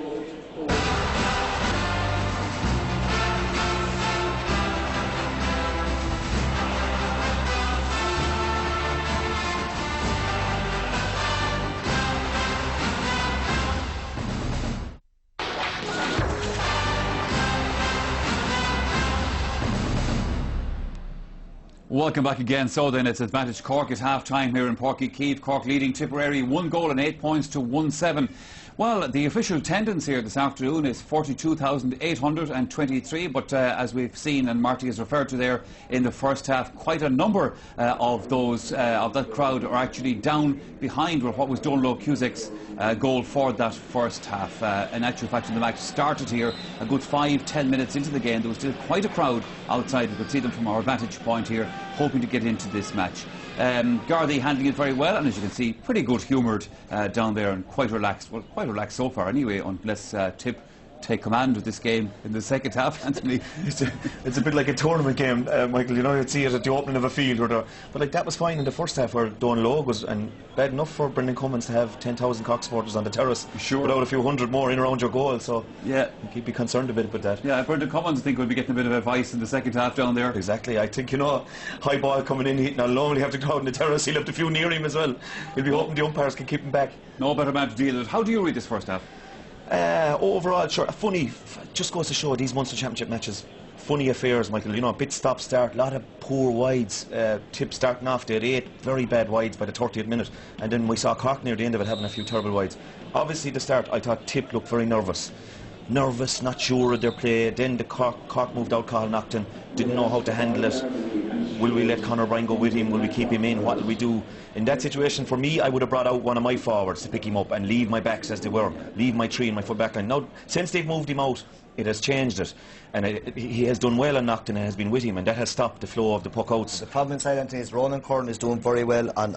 Welcome back again. So then it's advantage Cork at half-time here in Borris-Ileigh. Cork leading Tipperary 1 goal and 8 points to 1-7. Well, the official attendance here this afternoon is 42,823, but as we've seen and Marty has referred to there in the first half, quite a number of that crowd are actually down behind what was Donal Cusack's goal for that first half. In actual fact, when the match started here, a good 5-10 minutes into the game, there was still quite a crowd outside. We could see them from our vantage point here, hoping to get into this match. Gardaí handling it very well, and as you can see, pretty good humoured down there and quite relaxed. Well, quite relaxed so far anyway, unless Tipp take command of this game in the second half, Anthony. It's a bit like a tournament game, Michael. You know, you'd see it at the opening of a field, but like that was fine in the first half where Donal was, and bad enough for Brendan Cummins to have 10,000 Cork supporters on the terrace, sure, without a few hundred more in around your goal. So yeah, you keep be concerned a bit about that. Yeah, Brendan Cummins, I think, will be getting a bit of advice in the second half down there. Exactly. I think, you know, high ball coming in, he'll not only have to go out on the terrace, he'll have the few near him as well. He'll be hoping the umpires can keep him back. No better man to deal with it. How do you read this first half? Overall, sure, funny. Just goes to show these Munster Championship matches, funny affairs, Michael. You know, a bit stop-start, a lot of poor wides. Tipp starting off, they had 8 very bad wides by the 30th minute, and then we saw Cork near the end of it having a few terrible wides. Obviously, the start, I thought Tipp looked very nervous, not sure of their play. Then the Cork moved out Cathal Naughton, didn't know how to handle it. Will we let Conor Bryan go with him? Will we keep him in? What will we do? In that situation, for me, I would have brought out one of my forwards to pick him up and leave my backs as they were. Leave my 3 and my full back line. Now, since they've moved him out, it has changed it. And he has done well on Naughton and has been with him, and that has stopped the flow of the puck outs. The problem inside, Anthony, is Ronan Curran is doing very well on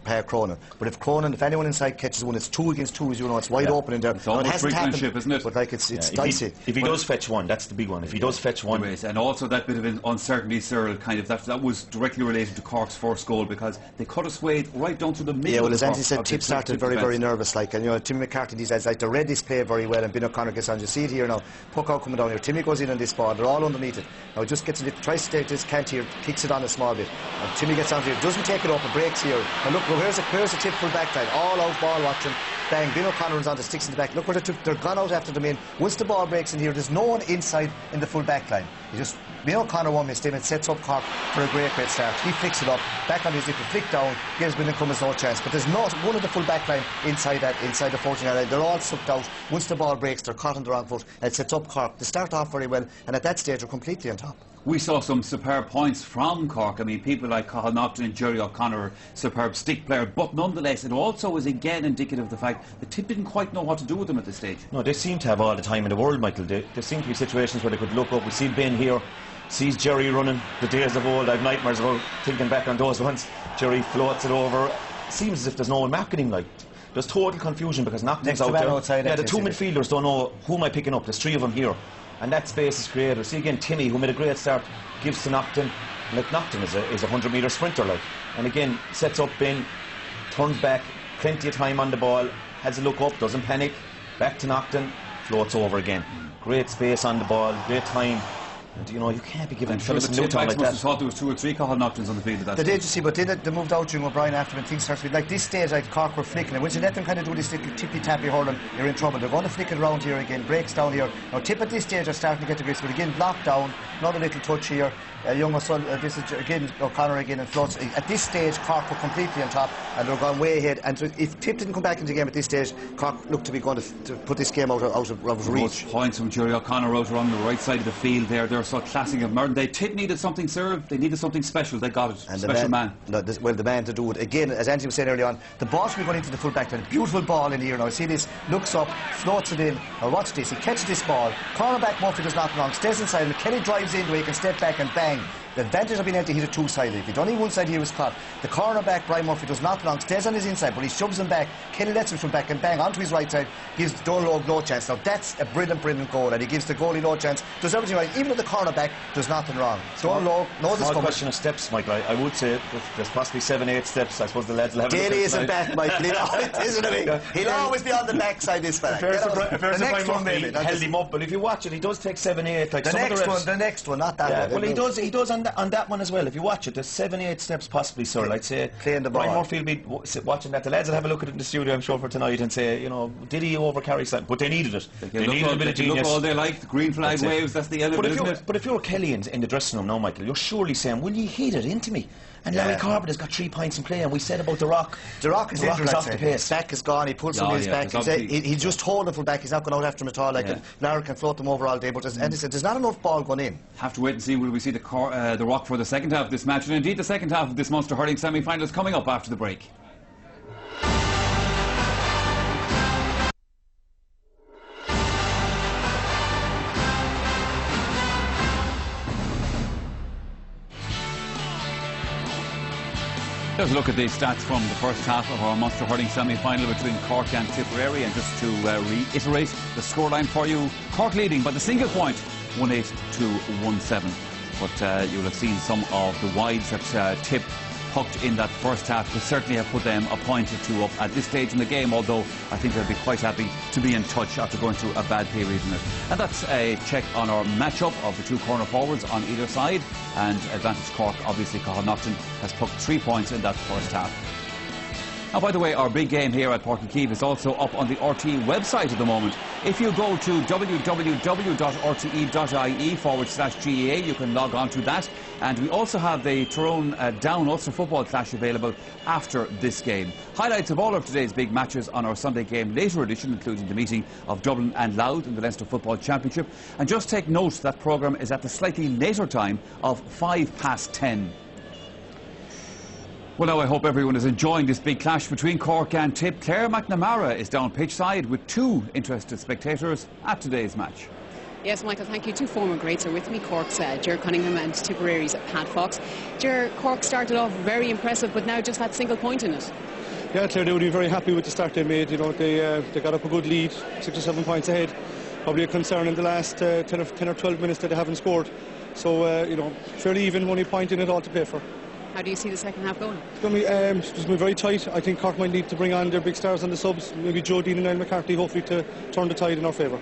Per Cronin. But if anyone inside catches one, it's 2 against 2, as you know, it's wide open in there. It's almost brinkmanship, isn't it? But like it's dicey. If he does fetch one, that's the big one. If he does fetch one. And also that bit of uncertainty, Cyril, kind of, that was directly related to Cork's first goal, because they cut a swathe right down to the middle. Yeah, well, as Anthony said, Tipp started very nervous, like, and you know, Timmy McCarthy, these guys, like, they read this play very well, and Ben O'Connor gets on. You see it here now, puck out coming down here. Timmy goes in on this ball, they're all underneath it. Now it just gets a little, tries to take this cant here, kicks it on a small bit, and Timmy gets on here, doesn't take it up, and breaks here. And look, here's a Tipp full back line, all out ball watching. Bang, Ben O'Connor runs on to sticks in the back. Look where they're gone out after them in. Once the ball breaks in here, there's no one inside in the full back line. Ben O'Connor won missed him and sets up Cork for a great start. He flicks it up, back on his little flick down, gives Brendan Cummins no chance. But there's not one of the full back line inside the 14-yard line. They're all sucked out. Once the ball breaks, they're caught on the wrong foot, and it sets up Cork. They start off very well, and at that stage, they're completely on top. We saw some superb points from Cork. I mean, people like Cathal Naughton and Jerry O'Connor, superb stick player, but nonetheless, it also was again indicative of the fact that Tipp didn't quite know what to do with them at this stage. No, they seem to have all the time in the world, Michael. There seem to be situations where they could look up. We see Ben here, sees Jerry running. The days of old, I have nightmares about thinking back on those ones. Jerry floats it over. Seems as if there's no one marking him, like. There's total confusion because Naughton's out there. Outside, yeah, the 2 midfielders don't know who am I picking up. There's 3 of them here. And that space is created. See again, Timmy, who made a great start, gives to Naughton. Like, Naughton is a 100-metre sprinter, like. And again, sets up Ben, turns back, plenty of time on the ball, has a look up, doesn't panic, back to Naughton, floats over again. Great space on the ball, great time. And, you know, you can't be giving fellas new time like that. Must have thought there was 2 or 3 Cathal Naughtons on the field at that They stage. did, you see, but they moved out during O'Brien after when things started. Like this stage, like Cork were flicking it. Once you let them kind of do this little tippy-tappy hurling, you're in trouble. They're going to flick it around here again, breaks down here. Now Tipp at this stage are starting to get the grips, but again, blocked down, another little touch here. Young son, this is again O'Connor again and floats. At this stage, Cork were completely on top, and they're gone way ahead. And so if Tipp didn't come back into the game at this stage, Cork looked to be going to put this game out of reach. Those points from Jerry O'Connor out on the right side of the field there, they're so classic of modern day. Tipp needed something, sir. They needed something special. They got it. And special man. No, the man to do it. Again, as Anthony was saying earlier on, the ball should be going into the full back line. Beautiful ball in here now. See this? Looks up, floats it in. Now watch this. He catches this ball. Cornerback Murphy does nothing wrong. Stays inside. And Kelly drives into it. He can step back and bang. The advantage of being able to hit it 2-sided. If he'd only one side, he was caught. The cornerback, Brian Murphy, does not long, stays on his inside, but he shoves him back. Kelly lets him from back and bang onto his right side, gives Donal no chance. Now that's a brilliant goal, and he gives the goalie no chance. Does everything right, even though the cornerback does nothing wrong. Donal knows it's coming. Question of steps, Michael. I would say there's possibly 7-8 steps. I suppose the lads will have. Daly isn't back, Michael. Isn't it? He'll always be on the back side. This fella. The next one maybe held him up, but if you watch it, he does take 7-8. Like the next one, not that one. Well, he does on on that one as well, if you watch it, there's 7-8 steps possibly, sir. I'd say playing the ball. Brian Murphy will be watching that. The lads will have a look at it in the studio, I'm sure, for tonight and say, you know, did he overcarry something? But they needed it. They needed a bit of genius. Look all they like, the green flag waves, that's the element, isn't it? But if you're Kelly in the dressing room now, Michael, you're surely saying, will you hit it into me? And Larry Corbett has got 3 points in play, and we said about the Rock. The Rock is injured, off the pace. His back is gone, he pulls from his back. He's just holding full back, he's not going out after him at all. Like Larry can float them over all day, but there's not enough ball going in. Have to wait and see, will we see the Rock for the second half of this match, and indeed the second half of this Munster Hurling semi-final is coming up after the break. Let's look at the stats from the first half of our Munster Hurling semi-final between Cork and Tipperary, and just to reiterate the scoreline for you, Cork leading by the single point, 1-8 to 1-7. But you'll have seen some of the wides that Tipp pucked in that first half could certainly have put them a point or two up at this stage in the game, although I think they'll be quite happy to be in touch after going through a bad period in it. And that's a check on our matchup of the 2 corner forwards on either side, and advantage Cork, obviously Cathal Naughton has pucked 3 points in that first half. Now, by the way, our big game here at Páirc Uí Chaoimh is also up on the RTE website at the moment. If you go to www.rte.ie/GAA, you can log on to that. And we also have the Tyrone Down Ulster football clash available after this game. Highlights of all of today's big matches on our Sunday game later edition, including the meeting of Dublin and Louth in the Leinster Football Championship. And just take note, that programme is at the slightly later time of 10:05. Well, now I hope everyone is enjoying this big clash between Cork and Tipp. Claire McNamara is down pitch side with 2 interested spectators at today's match. Yes, Michael, thank you. 2 former greats are with me, Cork's Ger Cunningham and Tipperary's Pat Fox. Ger, Cork started off very impressive, but now just that single point in it. Yeah, Claire, they would be very happy with the start they made. You know, they got up a good lead, 6 or 7 points ahead. Probably a concern in the last 10 or 12 minutes that they haven't scored. So, you know, fairly even, only point in it all to play for. How do you see the second half going? It's going to be very tight. I think Cork might need to bring on their big stars on the subs, maybe Joe Dean and Niall McCarthy, hopefully to turn the tide in our favour.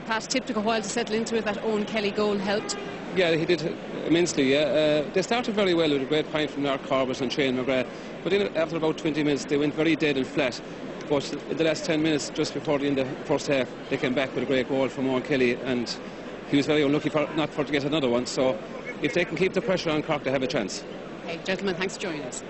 Pat, Tipp took a while to settle into it. That Owen Kelly goal helped. Yeah, he did immensely. Yeah, they started very well with a great point from Mark Corbett and Shane McGrath, but then after about 20 minutes they went very dead and flat. But in the last 10 minutes, just before the end of the first half, they came back with a great goal from Owen Kelly, and he was very unlucky not to get another one. So if they can keep the pressure on Cork, they have a chance. Okay, gentlemen, thanks for joining us.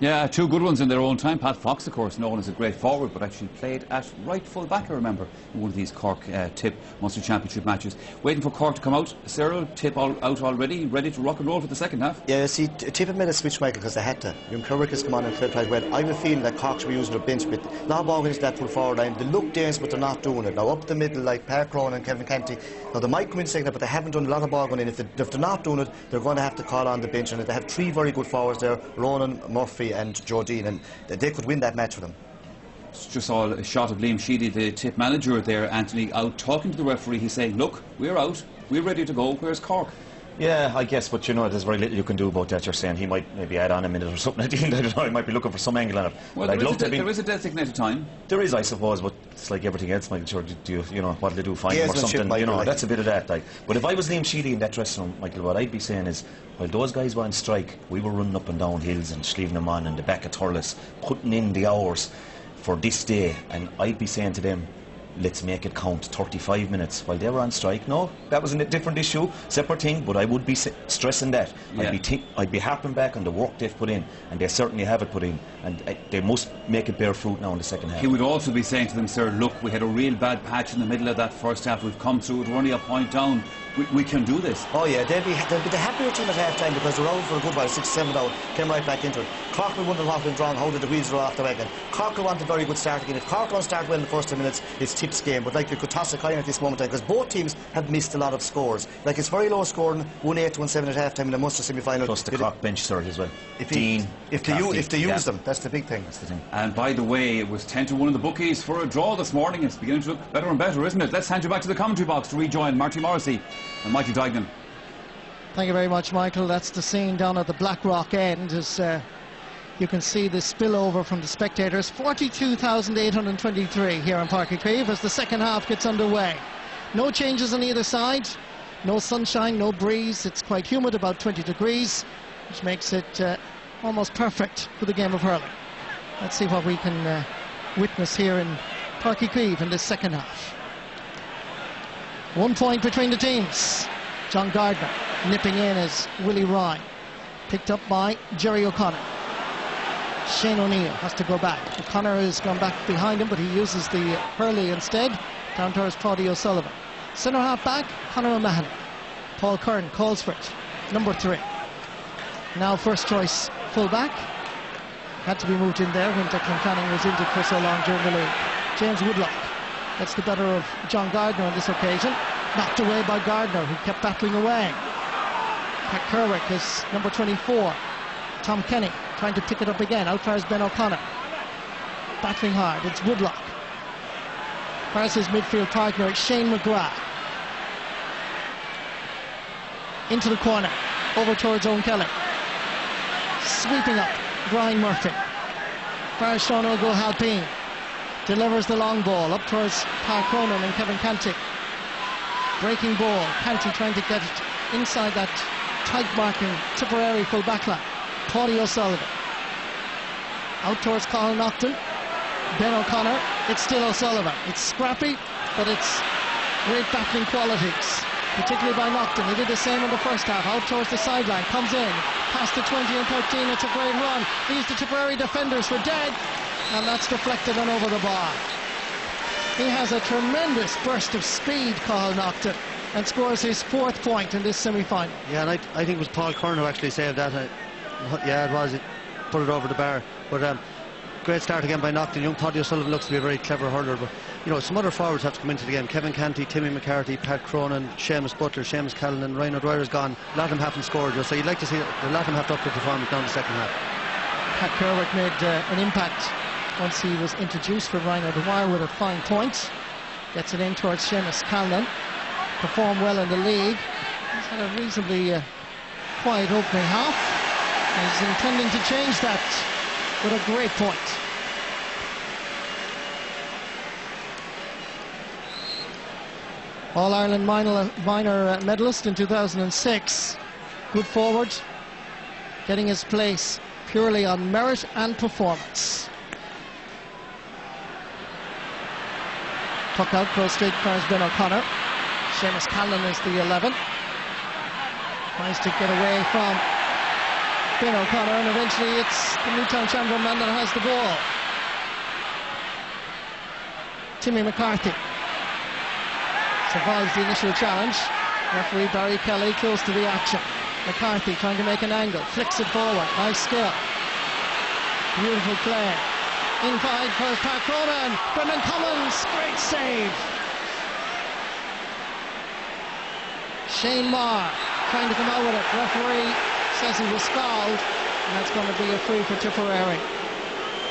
Yeah, 2 good ones in their own time. Pat Fox, of course, known as a great forward, but actually played at right full back, I remember, in one of these Cork Tipp Munster Championship matches. Waiting for Cork to come out. Cyril, Tipp out already, ready to rock and roll for the second half? Yeah, see, Tipp have made a switch, Michael, because they had to. Kerrick has come on and played well. I have a feeling that Cork should be using their bench bit. Now ball into that full forward line. They look dense, but they're not doing it. Now up the middle, like Park Rowan and Kevin Canty, now they might come in second, but they haven't done a lot of ball going in. If they're not doing it, they're going to have to call on the bench, and they have 3 very good forwards there, Ronan, Murphy and Joe Dean, and they could win that match for them. Just saw a shot of Liam Sheedy, the Tipp manager there, Anthony, out talking to the referee. He's saying, look, we're out, we're ready to go, where's Cork? Yeah, I guess, but you know, there's very little you can do about that. You're saying he might maybe add on a minute or something at the end. I don't know, he might be looking for some angle on it. Well, there is a designated time. There is, I suppose, but it's like everything else, Michael. Sure, you know, what'll they do, find him or something? You know, that's a bit of that. Like, but if I was Liam Sheedy in that dressing room, Michael, what I'd be saying is, while those guys were on strike, we were running up and down hills and sleeving them on in the back of Thurles, putting in the hours for this day, and I'd be saying to them, let's make it count. 35 minutes while they were on strike. No, that was a different issue, separate thing, but I would be stressing that. Yeah. I'd be harping back on the work they've put in, and they certainly have it put in, and they must make it bear fruit now in the second half. He would also be saying to them, sir, look, we had a real bad patch in the middle of that first half. We've come through it, we're only a point down. We can do this. Oh yeah, they'll be the happier team at half time, because they're out for a good while, 6-7 down, came right back into it. Cork will wonder what been drawn, how did the wheels roll off the wagon. Cork will want a very good start again. If Cork don't start well in the first 10 minutes, it's Tipp's game. But like, you could toss a coin at this moment, because both teams have missed a lot of scores. Like, it's very low scoring, 1-8 to 1-7 at half time in the Munster semi-final. Plus the Cork bench surge as well. If they use them, that's the big thing. That's the thing. And by the way, it was 10 to 1 in the bookies for a draw this morning. It's beginning to look better and better, isn't it? Let's hand you back to the commentary box to rejoin Marty Morrissey and Michael Dignan. Thank you very much, Michael. That's the scene down at the Blackrock end, as you can see the spillover from the spectators. 42,823 here in Páirc Uí Chaoimh as the second half gets underway. No changes on either side. No sunshine, no breeze. It's quite humid, about 20 degrees, which makes it almost perfect for the game of hurling. Let's see what we can witness here in Páirc Uí Chaoimh in this second half. 1 point between the teams. John Gardner nipping in as Willie Ryan. Picked up by Jerry O'Connor. Shane O'Neill has to go back. O'Connor has gone back behind him, but he uses the Hurley instead. Down towards Paddy O'Sullivan. Centre half back, Conor O'Mahony. Paul Curran calls for it. Number 3. Now first choice full back. Had to be moved in there when Declan Canning was injured for so long during the league. James Woodlock gets the better of John Gardner on this occasion. Knocked away by Gardner, who kept battling away. Pat Kerwick is number 24. Tom Kenny trying to pick it up again. Out fires Ben O'Connor. Battling hard. It's Woodlock. Fires his midfield partner, Shane McGrath. Into the corner. Over towards Owen Kelly. Sweeping up. Brian Murphy. Fires Sean O'Halpine. Delivers the long ball up towards Park Cronin and Kevin Canty. Breaking ball. Canty trying to get it inside that tight marking Tipperary full back line. Paddy O'Sullivan. Out towards Colin Naughton. Ben O'Connor. It's still O'Sullivan. It's scrappy, but it's great battling qualities, particularly by Naughton. He did the same in the first half. Out towards the sideline. Comes in. Past the 20 and 13. It's a great run. Leaves the Tipperary defenders for dead. And that's deflected and over the bar. He has a tremendous burst of speed, Colin Naughton, and scores his 4th point in this semi-final. Yeah, and I think it was Paul Curran who actually saved that. Yeah, it was. It put it over the bar. But great start again by Naughton. Young Paddy O'Sullivan looks to be a very clever hurler. But, you know, some other forwards have to come into the game. Kevin Canty, Timmy McCarthy, Pat Cronin, Seamus Butler, Seamus Callanan, Ryan O'Dwyer's gone. A lot of them haven't scored. So you'd like to see a lot of them have to up their performance down the second half. Pat Kerwick made an impact once he was introduced for Ryan O'Dwyer with a fine point. Gets it in towards Seamus Callanan. Performed well in the league. He's had a reasonably quiet opening half. He's intending to change that with a great point. All-Ireland minor medalist in 2006. Good forward. Getting his place purely on merit and performance. Puck out, goes straight towards Ben O'Connor. Seamus Callanan is the 11. Tries to get away from Ben O'Connor, and eventually it's the Newtown Chamber man that has the ball. Timmy McCarthy survives the initial challenge. Referee Barry Kelly close to the action. McCarthy trying to make an angle, flicks it forward. Nice skill. Beautiful play. Inside for Park Cronin. Brendan Cummins, great save. Shane Marr trying to come out with it. Referee says he was fouled, and that's going to be a free for Tipperary.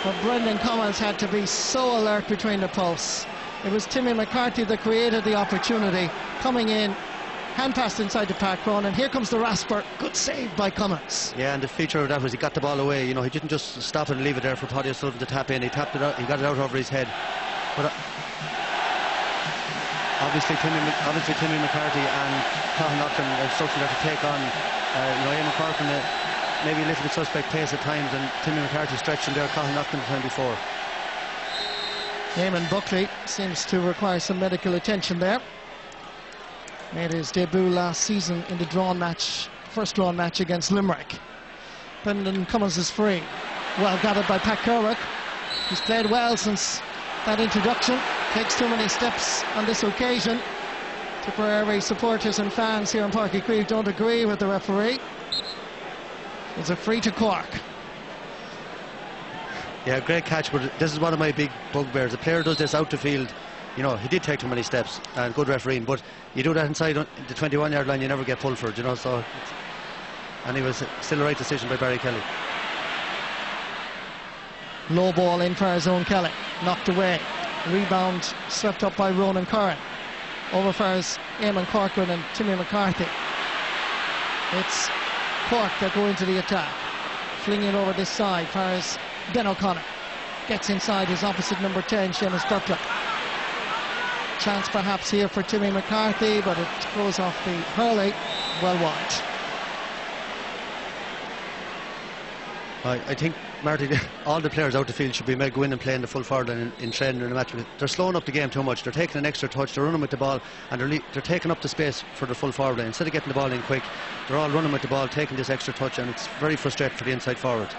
But Brendan Cummins had to be so alert between the posts. It was Timmy McCarthy that created the opportunity, coming in, hand passed inside the Park Cronin. Here comes the rasper. Good save by Cummins. Yeah, and the feature of that was he got the ball away. You know, he didn't just stop it and leave it there for Paddy O'Sullivan to tap in. He tapped it out. He got it out over his head. But obviously Timmy McCarthy and Colin Naughton are something that to take on. Eamon Corcoran maybe a little bit suspect pace at times, and Timmy McCarthy stretching there. Colin Naughton the time before. Eamon Buckley seems to require some medical attention there. Made his debut last season in the first drawn match against Limerick. Brendan Cummins is free. Well gathered by Pat Kerwick. He's played well since that introduction. Takes too many steps on this occasion. Tipperary supporters and fans here in Páirc Uí Chaoimh don't agree with the referee. It's a free to Cork. Yeah, great catch, but this is one of my big bugbears. The player does this out the field. You know, he did take too many steps, and good refereeing, but you do that inside the 21-yard line, you never get pulled for it, you know, so... And it was still the right decision by Barry Kelly. Low ball in for his own Kelly. Knocked away. Rebound swept up by Ronan Curran. Over for his Eamon Corcoran and Timmy McCarthy. It's Cork that go into the attack. Flinging it over this side for his Ben O'Connor. Gets inside his opposite number 10, Seamus Butler. chance perhaps here for Timmy McCarthy, but it goes off the hurley, well wide. I think, Marty, all the players out the field should be made go in and play in the full forward line in training in the match. They're slowing up the game too much. They're taking an extra touch, they're running with the ball, and they're taking up the space for the full forward line. Instead of getting the ball in quick, they're all running with the ball, taking this extra touch, and it's very frustrating for the inside forward.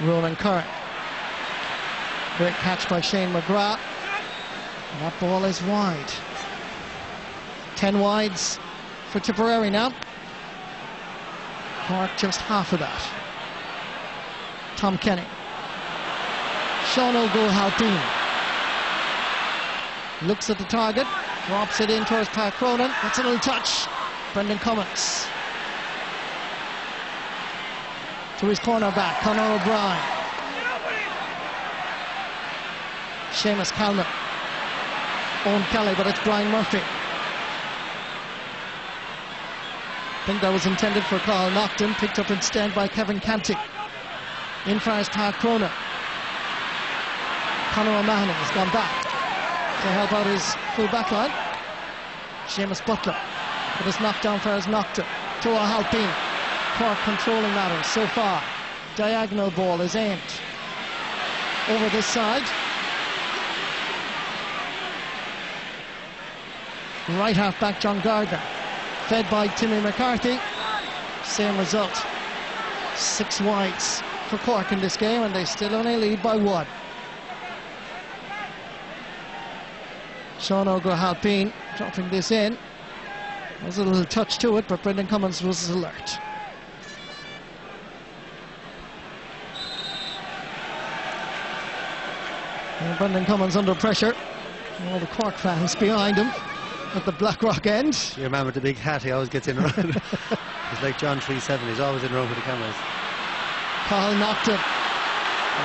Ronan Curran. Great catch by Shane McGrath. And that ball is wide. 10 wides for Tipperary now. Cork just half of that. Tom Kenny. Sean O'Gall-Halpine. Looks at the target, drops it in towards Pat Cronin. That's a little touch. Brendan Cummins. To his cornerback, Conor O'Brien. Seamus Calman. Owen Kelly, but it's Brian Murphy. I think that was intended for Carl Nocton, picked up instead by Kevin Canty. In far as Pat Cronin. Conor O'Mahony has gone back to help out his full back line. Seamus Butler, but it's knocked down for his Nocton. To O'Halpine. Cork controlling matters so far. Diagonal ball is aimed over this side. Right half back John Gardner, fed by Timmy McCarthy. Same result. 6 wides for Cork in this game, and they still only lead by 1. Sean O'Gall-Halpine dropping this in. There's a little touch to it, but Brendan Cummins was alert. And Brendan Cummins under pressure. All the Cork fans behind him at the Blackrock end. Your man with the big hat, he always gets in around. He's like John 37, he's always in around with the cameras. Carl Nocton.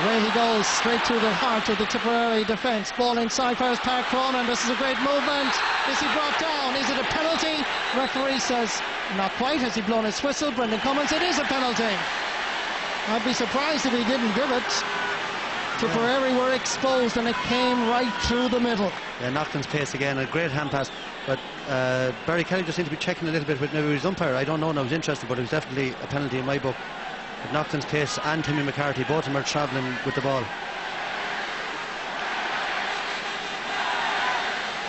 Away he goes, straight through the heart of the Tipperary defence. Ball inside for his Pat Cronin. This is a great movement. Is he brought down? Is it a penalty? Referee says not quite. Has he blown his whistle? Brendan Cummins, it is a penalty. I'd be surprised if he didn't give it. Tipperary were exposed and it came right through the middle. Yeah, Nocton's pace again, a great hand pass, but Barry Kelly just seems to be checking a little bit with maybe his umpire. I don't know, and I was interested, but it was definitely a penalty in my book. But Nocton's pace and Timmy McCarthy, both of them are travelling with the ball.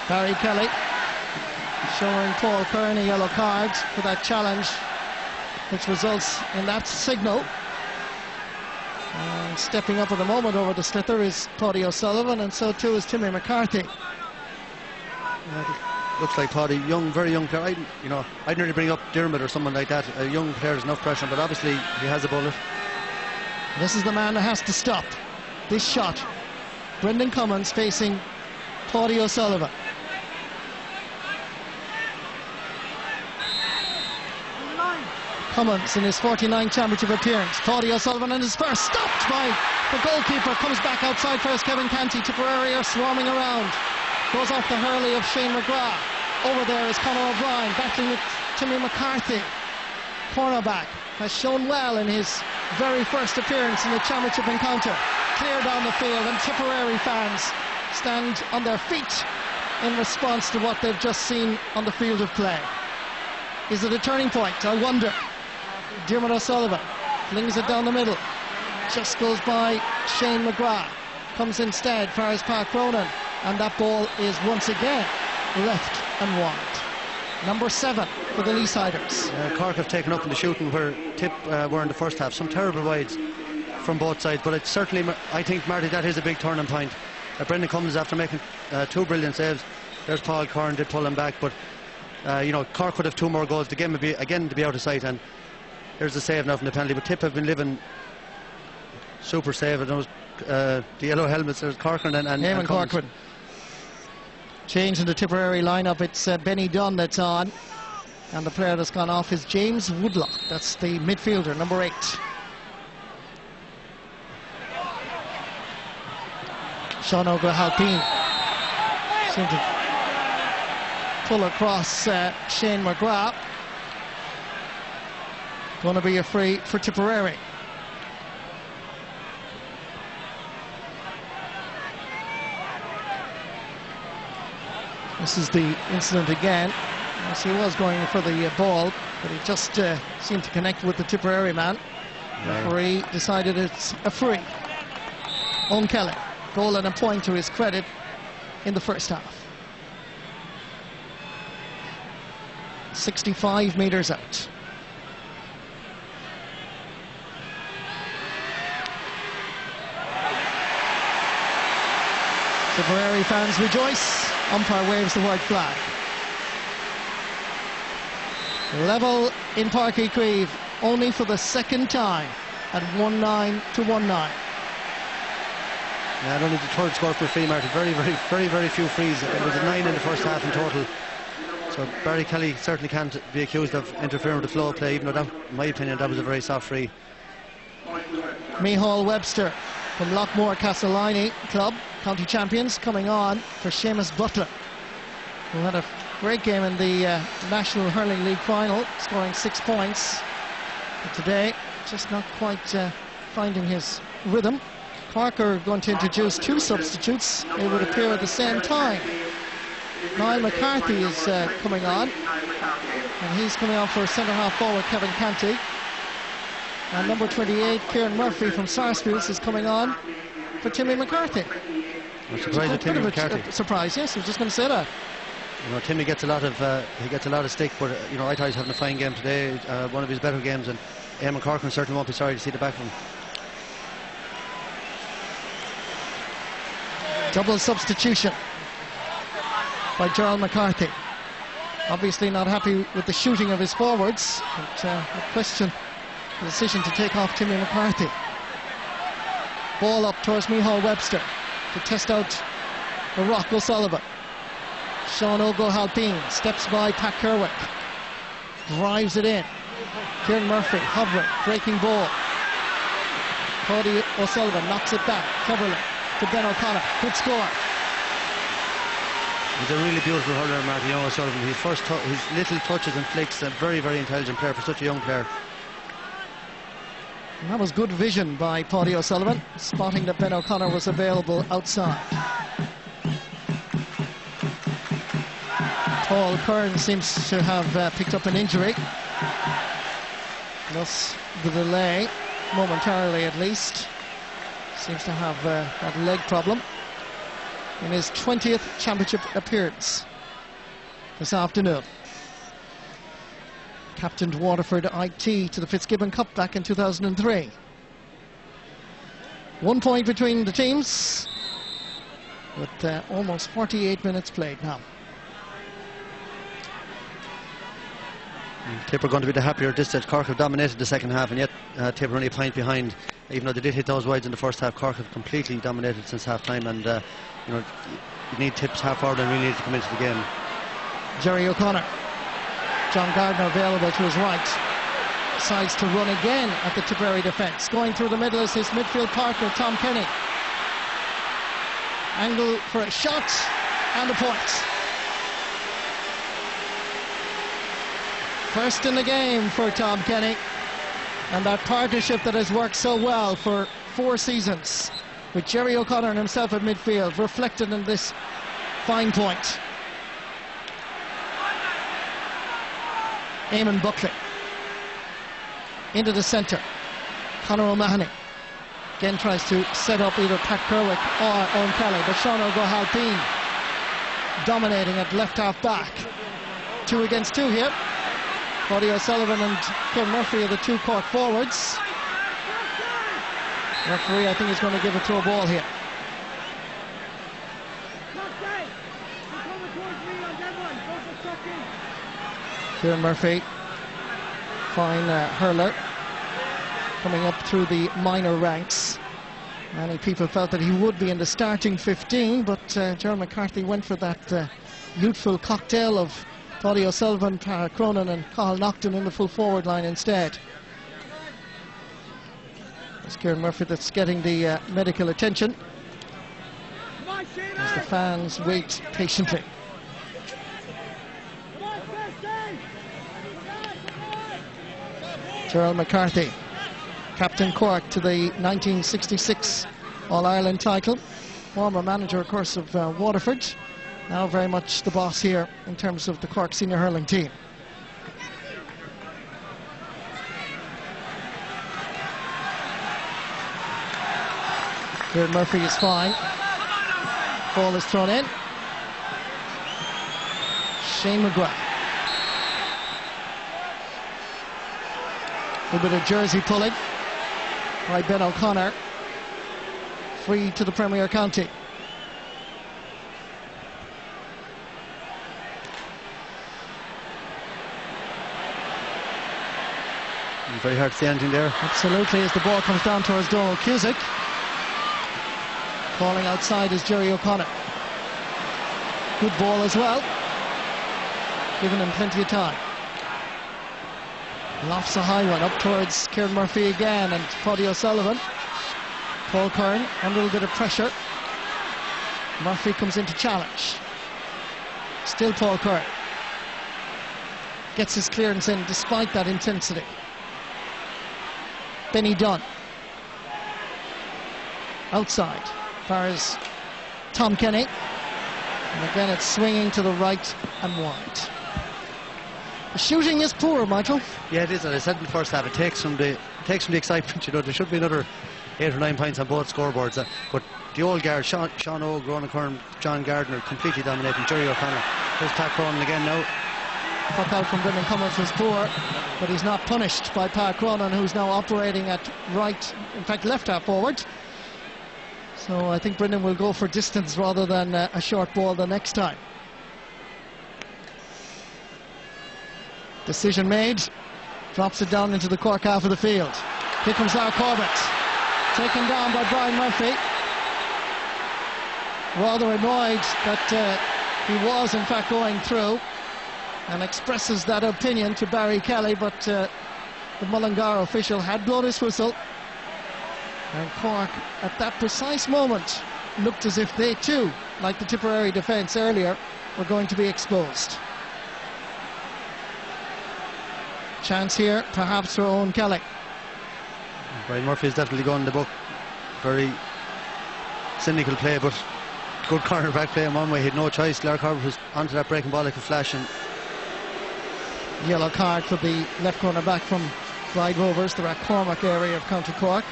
Barry Kelly showing Paul Curran a yellow card for that challenge, which results in that signal. And stepping up at the moment over the sliotar is Paddy O'Sullivan, and so too is Timmy McCarthy. Looks like Paddy, young, very young player. I'd nearly bring up Dermot or someone like that. A young player is enough pressure, but obviously he has a bullet. This is the man that has to stop this shot. Brendan Cummins facing Paddy O'Sullivan. Cummins in his 49th championship appearance. Paddy O'Sullivan in his first, stopped by the goalkeeper. Comes back outside first, Kevin Canty. Tipperary are swarming around. Goes off the hurley of Shane McGrath. Over there is Conor O'Brien battling with Timmy McCarthy. Cornerback has shown well in his very first appearance in the championship encounter. Clear down the field, and Tipperary fans stand on their feet in response to what they've just seen on the field of play. Is it a turning point? I wonder. Dermot O'Sullivan flings it down the middle. Just goes by Shane McGrath. Comes instead for his Pat Cronin. And that ball is once again left and wide. Number 7 for the Leesiders. Cork have taken up in the shooting where Tipp were in the first half. Some terrible wides from both sides, but it's certainly, I think, Marty, that is a big turning point. Brendan Cummins, after making 2 brilliant saves, there's Paul Curran did pull him back, but Cork could have 2 more goals. The game would be again to be out of sight, and here's the save now from the penalty. But Tipp have been living super save. And those the yellow helmets. There's Corcoran and Eamon Corcoran. Change in the Tipperary lineup. It's Benny Dunn that's on, and the player that's gone off is James Woodlock. That's the midfielder, number 8. Sean O'Gall-Halpine seemed to pull across Shane McGrath. Going to be a free for Tipperary. This is the incident again. Yes, he was going for the ball, but he just seemed to connect with the Tipperary man. The referee decided it's a free. Owen Kelly, goal and a point to his credit in the first half. 65 metres out. Tipperary fans rejoice. Umpire waves the white flag. Level in Páirc Uí Chaoimh, only for the second time at 1-9 to 1-9. Yeah, only the third score for free, Martin. Very few frees. It was a 9 in the first half in total. So Barry Kelly certainly can't be accused of interfering with the flow of play, even though that, in my opinion, that was a very soft free. Micheál Webster from Lockmore Castleiney Club, county champions, coming on for Seamus Butler, who had a great game in the National Hurling League final, scoring 6 points. But today, just not quite finding his rhythm. Cork are going to introduce 2 substitutes. They would appear at the same time. Niall McCarthy is coming on, and he's coming on for centre-half forward Kevin Canty. And number 28, Kieran Murphy from Sarsfields, is coming on for Timmy McCarthy. I'm surprised at Timmy McCarthy. Surprise, yes, I was just going to say that. You know, Timmy gets a lot of stick, but you know, I thought he was having a fine game today, one of his better games, and Eamon Corcoran certainly won't be sorry to see the back from him. Double substitution by Gerald McCarthy. Obviously not happy with the shooting of his forwards, but I question the decision to take off Timmy McCarthy. Ball up towards Micheál Webster to test out the Rock O'Sullivan. Sean O'Halpine steps by Pat Kerwick, drives it in. Kieran Murphy hovering, breaking ball. Cody O'Sullivan knocks it back cleverly to Ben O'Connor. Good score. He's a really beautiful hurler, Martin O'Sullivan. His little touches and flicks, a very intelligent player for such a young player. And that was good vision by Paddy O'Sullivan, spotting that Ben O'Connor was available outside. Paul Kern seems to have picked up an injury. Thus the delay, momentarily at least. Seems to have that leg problem in his 20th championship appearance this afternoon. Captained Waterford IT to the Fitzgibbon Cup back in 2003. 1 point between the teams, with almost 48 minutes played now. Tipp are going to be the happier at this stage. Cork have dominated the second half, and yet Tipp are only a point behind. Even though they did hit those wides in the first half, Cork have completely dominated since half time, and you know, you need Tipp's half forward and really need to come into the game. Jerry O'Connor, John Gardner available to his right, decides to run again at the Tipperary defence. Going through the middle is his midfield partner Tom Kenny. Angle for a shot and a point. First in the game for Tom Kenny, and that partnership that has worked so well for 4 seasons with Jerry O'Connor and himself at midfield, reflected in this fine point. Eamon Buckley into the centre. Conor O'Mahony again tries to set up either Pat Kerwick or Owen Kelly, but Sean O'Halpine dominating at left half back. 2 against 2 here. Cody O'Sullivan and Kieran Murphy are the 2 Cork forwards. Referee, I think, is going to give a throw ball here. Kieran Murphy, fine hurler, coming up through the minor ranks. Many people felt that he would be in the starting 15, but Gerald McCarthy went for that youthful cocktail of Paddy O'Sullivan, Tara Cronin and Cathal Naughton in the full forward line instead. It's Kieran Murphy that's getting the medical attention as the fans wait patiently. Gerald McCarthy, captain Cork to the 1966 All-Ireland title, former manager, of course, of Waterford, now very much the boss here in terms of the Cork senior hurling team. Kieran Murphy is fine. Ball is thrown in. Shane McGrath. A bit of jersey pulling by Ben O'Connor. Free to the Premier County. Very hard to see anything there. Absolutely, as the ball comes down towards Donald Cusick. Calling outside is Jerry O'Connor. Good ball as well. Giving him plenty of time. Lofts a high one up towards Kieran Murphy again and Paddy O'Sullivan. Paul Kern under a little bit of pressure. Murphy comes in to challenge. Still Paul Kern. Gets his clearance in despite that intensity. Benny Dunn. Outside. Fires Tom Kenny. And again it's swinging to the right and wide. The shooting is poor, Michael. Yeah, it is. As I said in the first half, it takes from the excitement. You know, there should be another 8 or 9 points on both scoreboards. But the old guard, Sean Ogue, Ronan Curran, John Gardner, completely dominating. Jerry O'Connor. There's Pat Cronin again now. Puck out from Brendan Cummins was poor, but he's not punished by Pat Cronin, who's now operating at right, in fact left half forward. So I think Brendan will go for distance rather than a short ball the next time. Decision made. Drops it down into the Cork half of the field. Here comes Lark Corbett. Taken down by Brian Murphy. Rather annoyed that he was in fact going through, and expresses that opinion to Barry Kelly, but the Mullingar official had blown his whistle. And Cork, at that precise moment, looked as if they too, like the Tipperary defence earlier, were going to be exposed. Chance here, perhaps for Owen Kelly. Brian Murphy is definitely going in the book. Very cynical play, but good cornerback play in one way. He had no choice. Lark Corbett was onto that breaking ball like a flash. And yellow card for the left corner back from Clyde Rovers, the Rathcormac area of County Cork.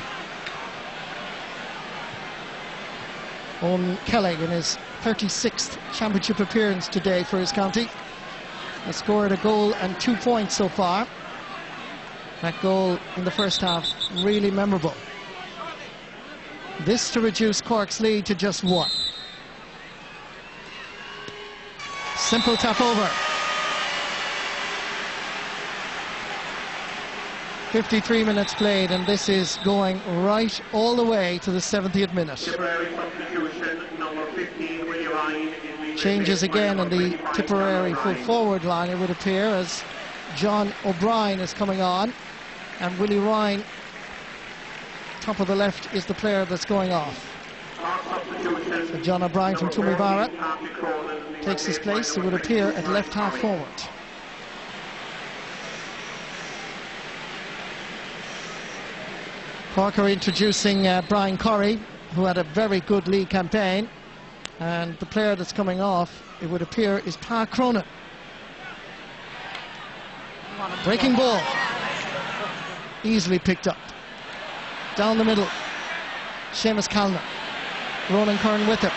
Owen Kelly in his 36th championship appearance today for his county. He scored a goal and 2 points so far. That goal in the first half really memorable. This to reduce Cork's lead to just 1. Simple tap over. 53 minutes played, and this is going right all the way to the 70th minute. Changes again in the Tipperary full forward line, it would appear, as John O'Brien is coming on, and Willie Ryan, top of the left, is the player that's going off. So John O'Brien from Tumibara takes his place, it would appear, at left half forward. Cork are introducing Brian Corrie, who had a very good league campaign, and the player that's coming off, it would appear, is Pat Cronin. Breaking ball, easily picked up. Down the middle, Seamus Calnan. Ronan Curran with him.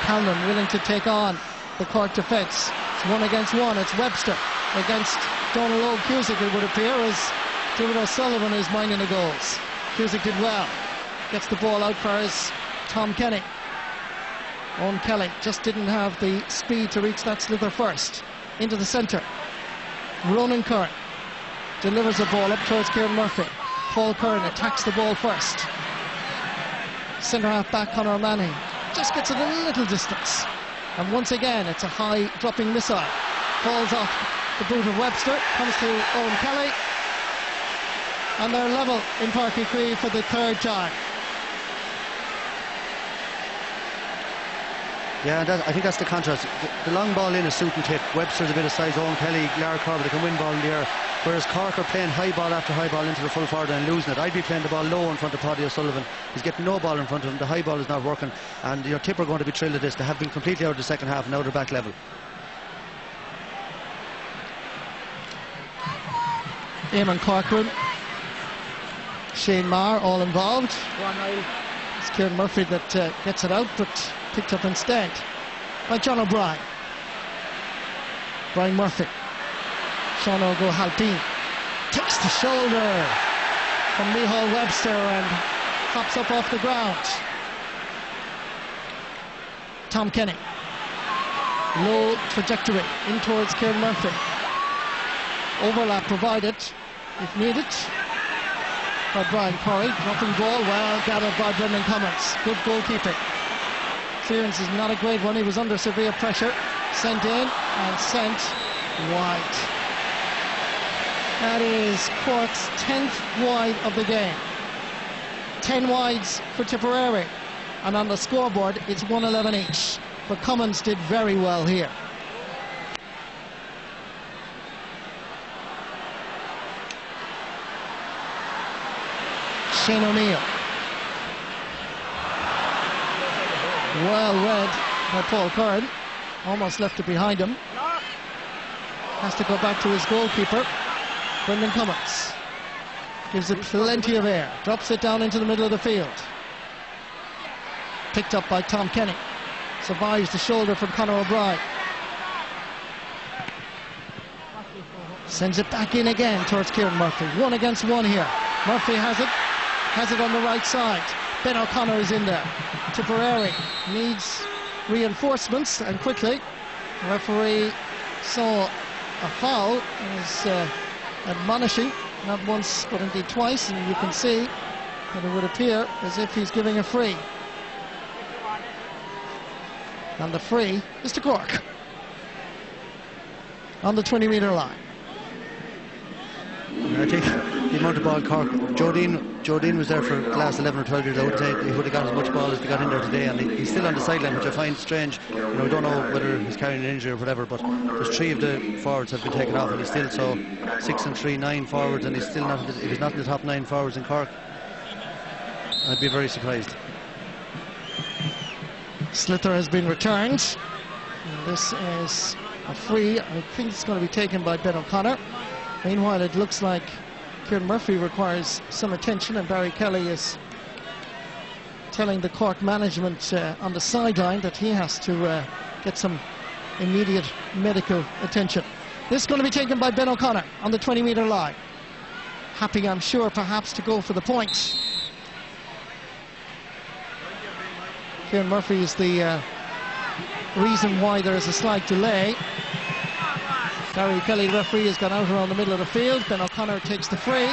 Calnan willing to take on the Cork defence. It's 1 against 1. It's Webster against Donald O'Cusick, it would appear, as David O'Sullivan is minding the goals. Cusick did well. Gets the ball out for his Tom Kenny. Owen Kelly just didn't have the speed to reach that slither first. Into the centre. Ronan Curran delivers the ball up towards Kieran Murphy. Paul Curran attacks the ball first. Centre half back Conor Manning just gets it a little distance. And once again it's a high dropping missile. Falls off the boot of Webster. Comes to Owen Kelly. And they're level in Páirc Uí Chaoimh for the 3rd time. yeah, I think that's the contrast. The long ball in is suit and Tipp. Webster's a bit of size. Owen Kelly, Lark Corbett, they can win ball in the air. Whereas Cork are playing high ball after high ball into the full forward and losing it. I'd be playing the ball low in front of Paddy O'Sullivan. He's getting no ball in front of him. The high ball is not working. And your Tipp are going to be thrilled at this. They have been completely out of the second half and out of back level. Eamon Corcoran, Shane Marr, all involved. It's Kieran Murphy that gets it out, but picked up instead by John O'Brien. Brian Murphy. Sean O'Halpine takes the shoulder from Micheál Webster and hops up off the ground. Tom Kenny. Low trajectory in towards Kieran Murphy. Overlap provided, if needed, by Brian Corey. Dropping ball, well gathered by Brendan Cummins. Good goalkeeping. Clearance is not a great one. He was under severe pressure. Sent in and sent wide. That is Cork's 10th wide of the game. 10 wides for Tipperary. And on the scoreboard, it's 111 each. But Cummins did very well here. Shane O'Neill. Well read by Paul Curran. Almost left it behind him. Has to go back to his goalkeeper, Brendan Cummins. Gives it plenty of air. Drops it down into the middle of the field. Picked up by Tom Kenny. Survives the shoulder from Conor O'Brien. Sends it back in again towards Kieran Murphy. 1 against 1 here. Murphy has it on the right side. Ben O'Connor is in there. Tipperary needs reinforcements, and quickly. The referee saw a foul and is admonishing, not once but indeed twice, and you can see that it would appear as if he's giving a free. And the free is to Cork on the 20-metre line. I think the amount of ball Cork, Jodine was there for the last 11 or 12 years. I would say he would have got as much ball as he got in there today, and he's still on the sideline, which I find strange. You know, we don't know whether he's carrying an injury or whatever, but there's 3 of the forwards have been taken off, and he's still 6 and 3, 9 forwards, and he's still not. He was not in the top 9 forwards in Cork. I'd be very surprised. Slither has been returned. And this is a free. I think it's going to be taken by Ben O'Connor. Meanwhile, it looks like Kieran Murphy requires some attention, and Barry Kelly is telling the Cork management on the sideline that he has to get some immediate medical attention. This is going to be taken by Ben O'Connor on the 20-metre line. Happy, I'm sure, perhaps to go for the point. Kieran Murphy is the reason why there is a slight delay. Barry Kelly, the referee, has gone out around the middle of the field. Ben O'Connor takes the free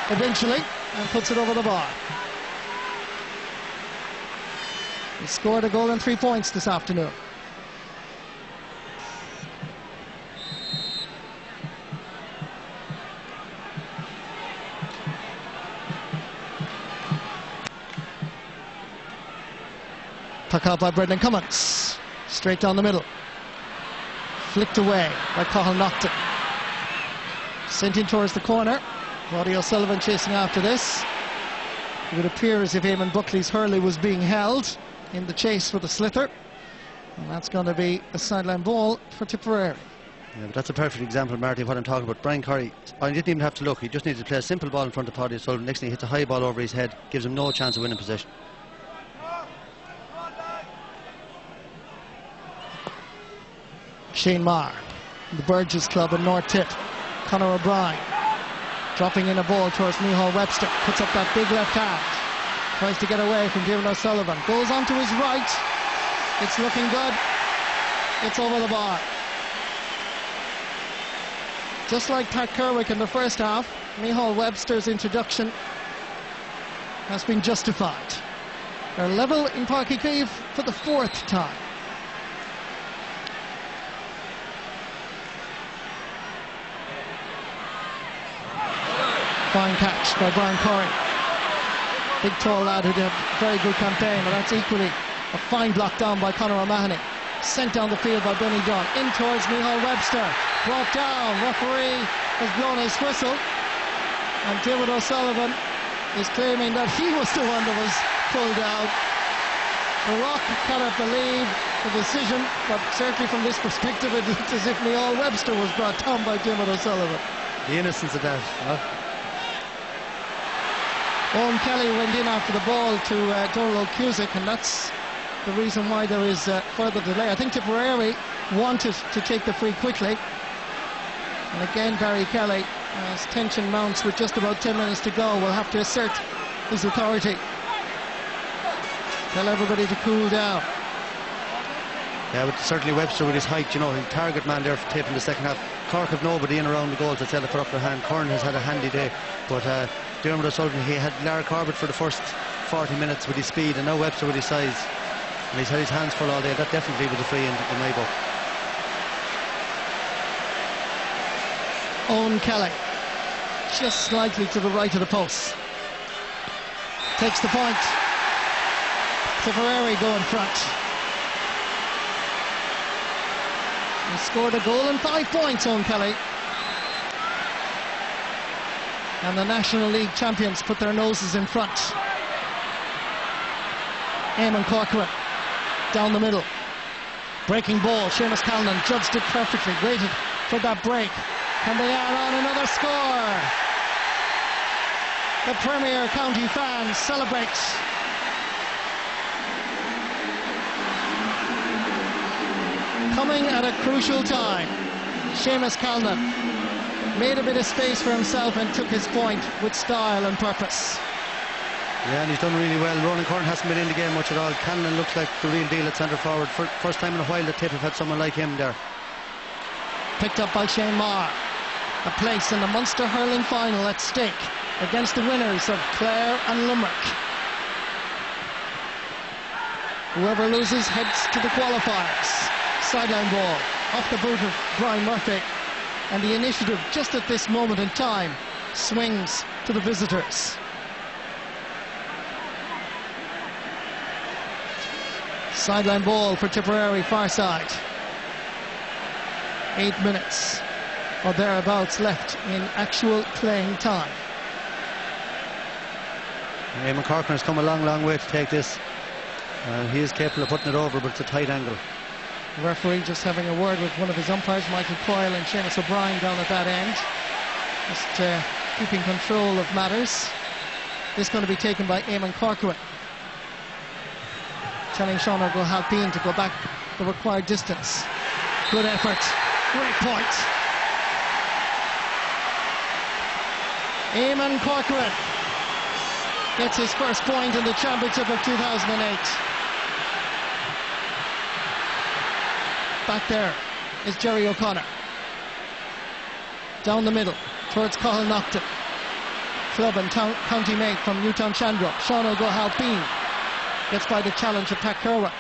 eventually and puts it over the bar. He scored a goal and 3 points this afternoon. Puck out by Brendan Cummins. Straight down the middle. Flicked away by Cathal Naughton. Sent in towards the corner. Roddy O'Sullivan chasing after this. It would appear as if Eamon Buckley's hurley was being held in the chase for the slither. And that's going to be a sideline ball for Tipperary. Yeah, but that's a perfect example, Marty, of what I'm talking about. Brian Corey, I didn't even have to look. He just needed to play a simple ball in front of Paddy O'Sullivan. Next thing, he hits a high ball over his head, gives him no chance of winning possession. Shane Marr, the Burgess Club in North Tipp. Conor O'Brien dropping in a ball towards Micheál Webster. Puts up that big left hand. Tries to get away from Kieran O'Sullivan. Goes on to his right. It's looking good. It's over the bar. Just like Pat Kerwick in the first half, Micheál Webster's introduction has been justified. They're level in Páirc Uí Chaoimh for the 4th time. Fine catch by Brian Corey. Big tall lad who did a very good campaign, but that's equally a fine block down by Conor O'Mahony. Sent down the field by Benny Dunn. In towards Micheál Webster. Brought down. Referee has blown his whistle, and David O'Sullivan is claiming that he was the one that was pulled out. The Rock cannot believe the decision, but certainly from this perspective it looked as if Neil Webster was brought down by David O'Sullivan. The innocence of that. Owen Kelly went in after the ball to Donald Cusick, and that's the reason why there is further delay. I think Tipperary wanted to take the free quickly, and again Barry Kelly, as tension mounts with just about 10 minutes to go, will have to assert his authority. Tell everybody to cool down. Yeah, but certainly Webster with his height, you know, his target man there for Tipp in the second half. Cork have nobody in around the goals that's held for upper hand. Curran has had a handy day, but Dermot O'Sullivan, he had Lara Corbett for the first 40 minutes with his speed, and now Webster with his size, and he's had his hands full all day. That definitely was a free in my book. Owen Kelly, just slightly to the right of the post, takes the point. Tipperary go in front. He scored a goal and 5 points, Owen Kelly. And the National League champions put their noses in front. Eamon Corcoran down the middle. Breaking ball, Seamus Callan judged it perfectly, waited for that break. Can they add on another score? The Premier County fans celebrate. Coming at a crucial time, Seamus Callan made a bit of space for himself and took his point with style and purpose. Yeah, and he's done really well. Ronan Curran hasn't been in the game much at all. Callan looks like the real deal at centre forward. First time in a while that Tipp have had someone like him there. Picked up by Shane Maher. A place in the Munster Hurling final at stake against the winners of Clare and Limerick. Whoever loses heads to the qualifiers. Sideline ball off the boot of Brian Murphy, and the initiative just at this moment in time swings to the visitors. Sideline ball for Tipperary, far side. 8 minutes or thereabouts left in actual playing time. Eamon Corcoran has come a long way to take this. He is capable of putting it over, but it's a tight angle. The referee just having a word with one of his umpires, Michael Coyle and Seamus O'Brien down at that end. Just keeping control of matters. This is going to be taken by Eamon Corcoran. Telling Sean O'Halpine to go back the required distance. Good effort. Great point. Eamon Corcoran gets his first point in the championship of 2008. Back there is Jerry O'Connor. Down the middle towards Cathal Nocton. Club and county mate from Newtown Chandro. Sean O'Halpine gets by the challenge of Pat Kerwick.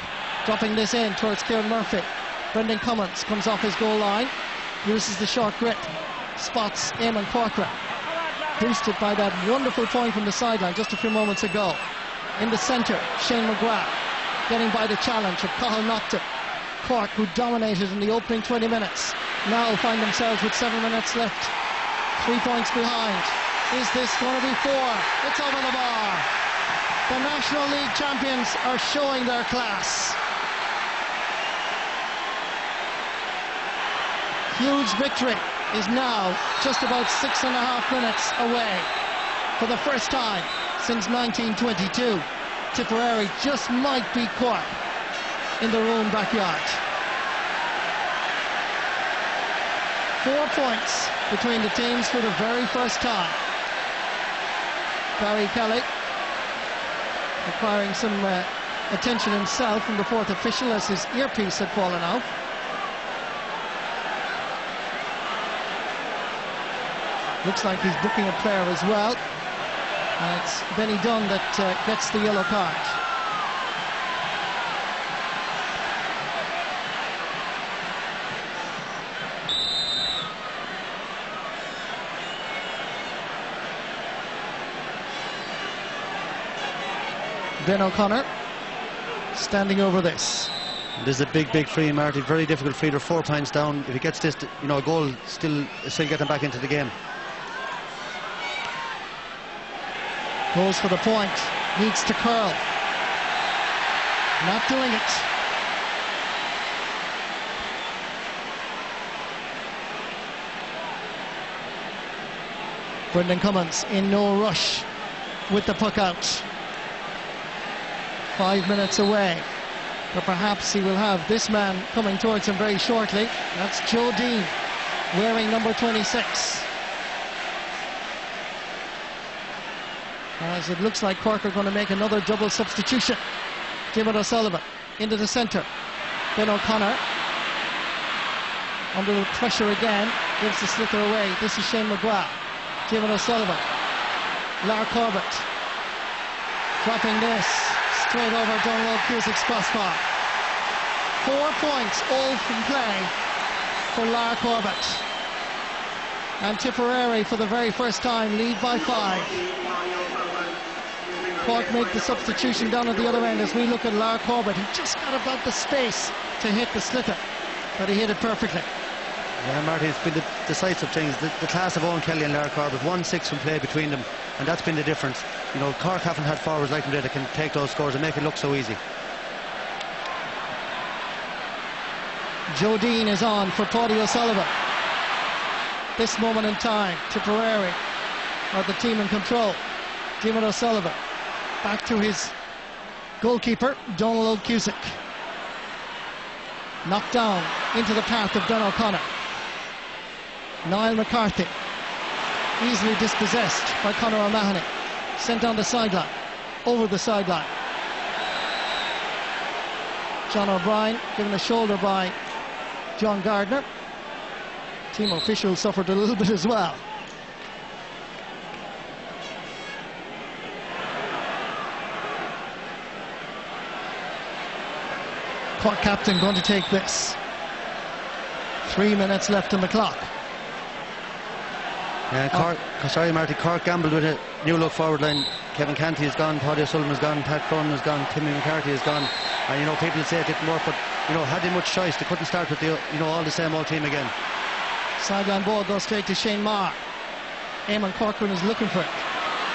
Dropping this in towards Kieran Murphy. Brendan Cummins comes off his goal line. Uses the short grip. Spots Eamon Corcoran. Boosted by that wonderful point from the sideline just a few moments ago. In the centre, Shane McGrath getting by the challenge of Cathal Nocton. Cork, who dominated in the opening 20 minutes, now find themselves with 7 minutes left. 3 points behind. Is this going to be 4? It's over the bar. The National League champions are showing their class. Huge victory is now just about 6.5 minutes away. For the first time since 1922, Tipperary just might beat Cork in their own backyard. 4 points between the teams for the very first time. Barry Kelly requiring some attention himself from the fourth official as his earpiece had fallen out. Looks like he's booking a player as well. And it's Benny Dunn that gets the yellow card. Ben O'Connor standing over this. This is a big free, Marty. Very difficult free. They're 4 points down. If he gets this, a goal, still get them back into the game. Goes for the point. Needs to curl. Not doing it. Brendan Cummins in no rush with the puck out. 5 minutes away. But perhaps he will have this man coming towards him very shortly. That's Joe Dean, wearing number 26. As it looks like Cork are going to make another double substitution. Jim O'Sullivan into the centre. Ben O'Connor under the pressure again, gives the sliotar away. This is Shane McGrath. Jim O'Sullivan. Lar Corbett dropping this straight over Donald Cusick's crossbar. 4 points all from play for Lar Corbett. And Tipperary, for the very first time, lead by 5. Cork make the substitution down at the other end as we look at Lar Corbett. He just got about the space to hit the sliotar, but he hit it perfectly. Yeah, Marty, it's been the decisive things. The class of Owen Kelly and Lar Corbett, 1-6 from play between them, and that's been the difference. Cork haven't had forwards like them there that can take those scores and make it look so easy. Joe Dean is on for Paudie O'Sullivan. This moment in time, Tipperary are the team in control. Jim O'Sullivan back to his goalkeeper, Donald Cusick. Knocked down into the path of Don O'Connor. Niall McCarthy easily dispossessed by Conor O'Mahony. Sent down the sideline, over the sideline. John O'Brien given a shoulder by John Gardner. Team officials suffered a little bit as well. Cork captain going to take this. 3 minutes left on the clock. Sorry, Marty. Cork gambled with a new look forward line. Kevin Canty is gone, Paudie O'Sullivan is gone, Pat Cronin is gone, Timmy McCarthy is gone. And people say it didn't work, but had they much choice, they couldn't start with all the same old team again. Sideline ball goes straight to Shane Marr. Eamon Corcoran is looking for it.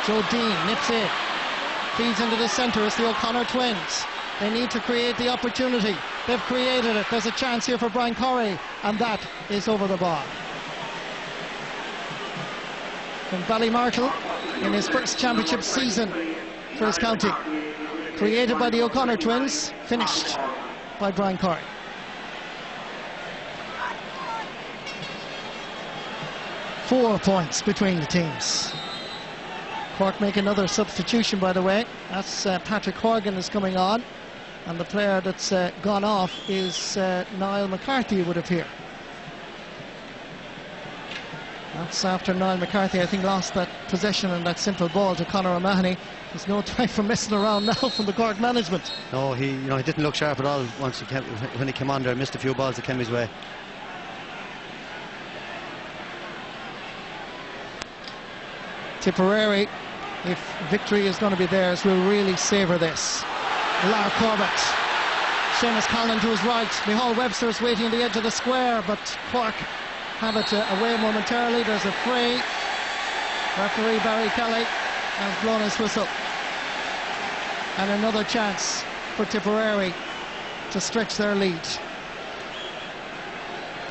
Joe Dean nips in, feeds into the centre. It's the O'Connor twins. They need to create the opportunity. They've created it. There's a chance here for Brian Corey, and that is over the bar. From Ballymartle in his first championship season for his county. Created by the O'Connor twins, finished by Brian Corey. Four points between the teams. Cork make another substitution, by the way. That's Patrick Horgan is coming on, and the player that's gone off is Niall McCarthy, it would appear. That's after Niall McCarthy, I think, lost that possession and that simple ball to Conor O'Mahony. There's no time for messing around now from the Cork management. No, he didn't look sharp at all when he came on there. Missed a few balls that came his way. Tipperary, if victory is going to be theirs, will really savour this. Lar Corbett. Seamus Collin to his right. Micheál Webster is waiting on the edge of the square, but Cork have it away momentarily. There's a fray. Referee Barry Kelly has blown his whistle. And another chance for Tipperary to stretch their lead.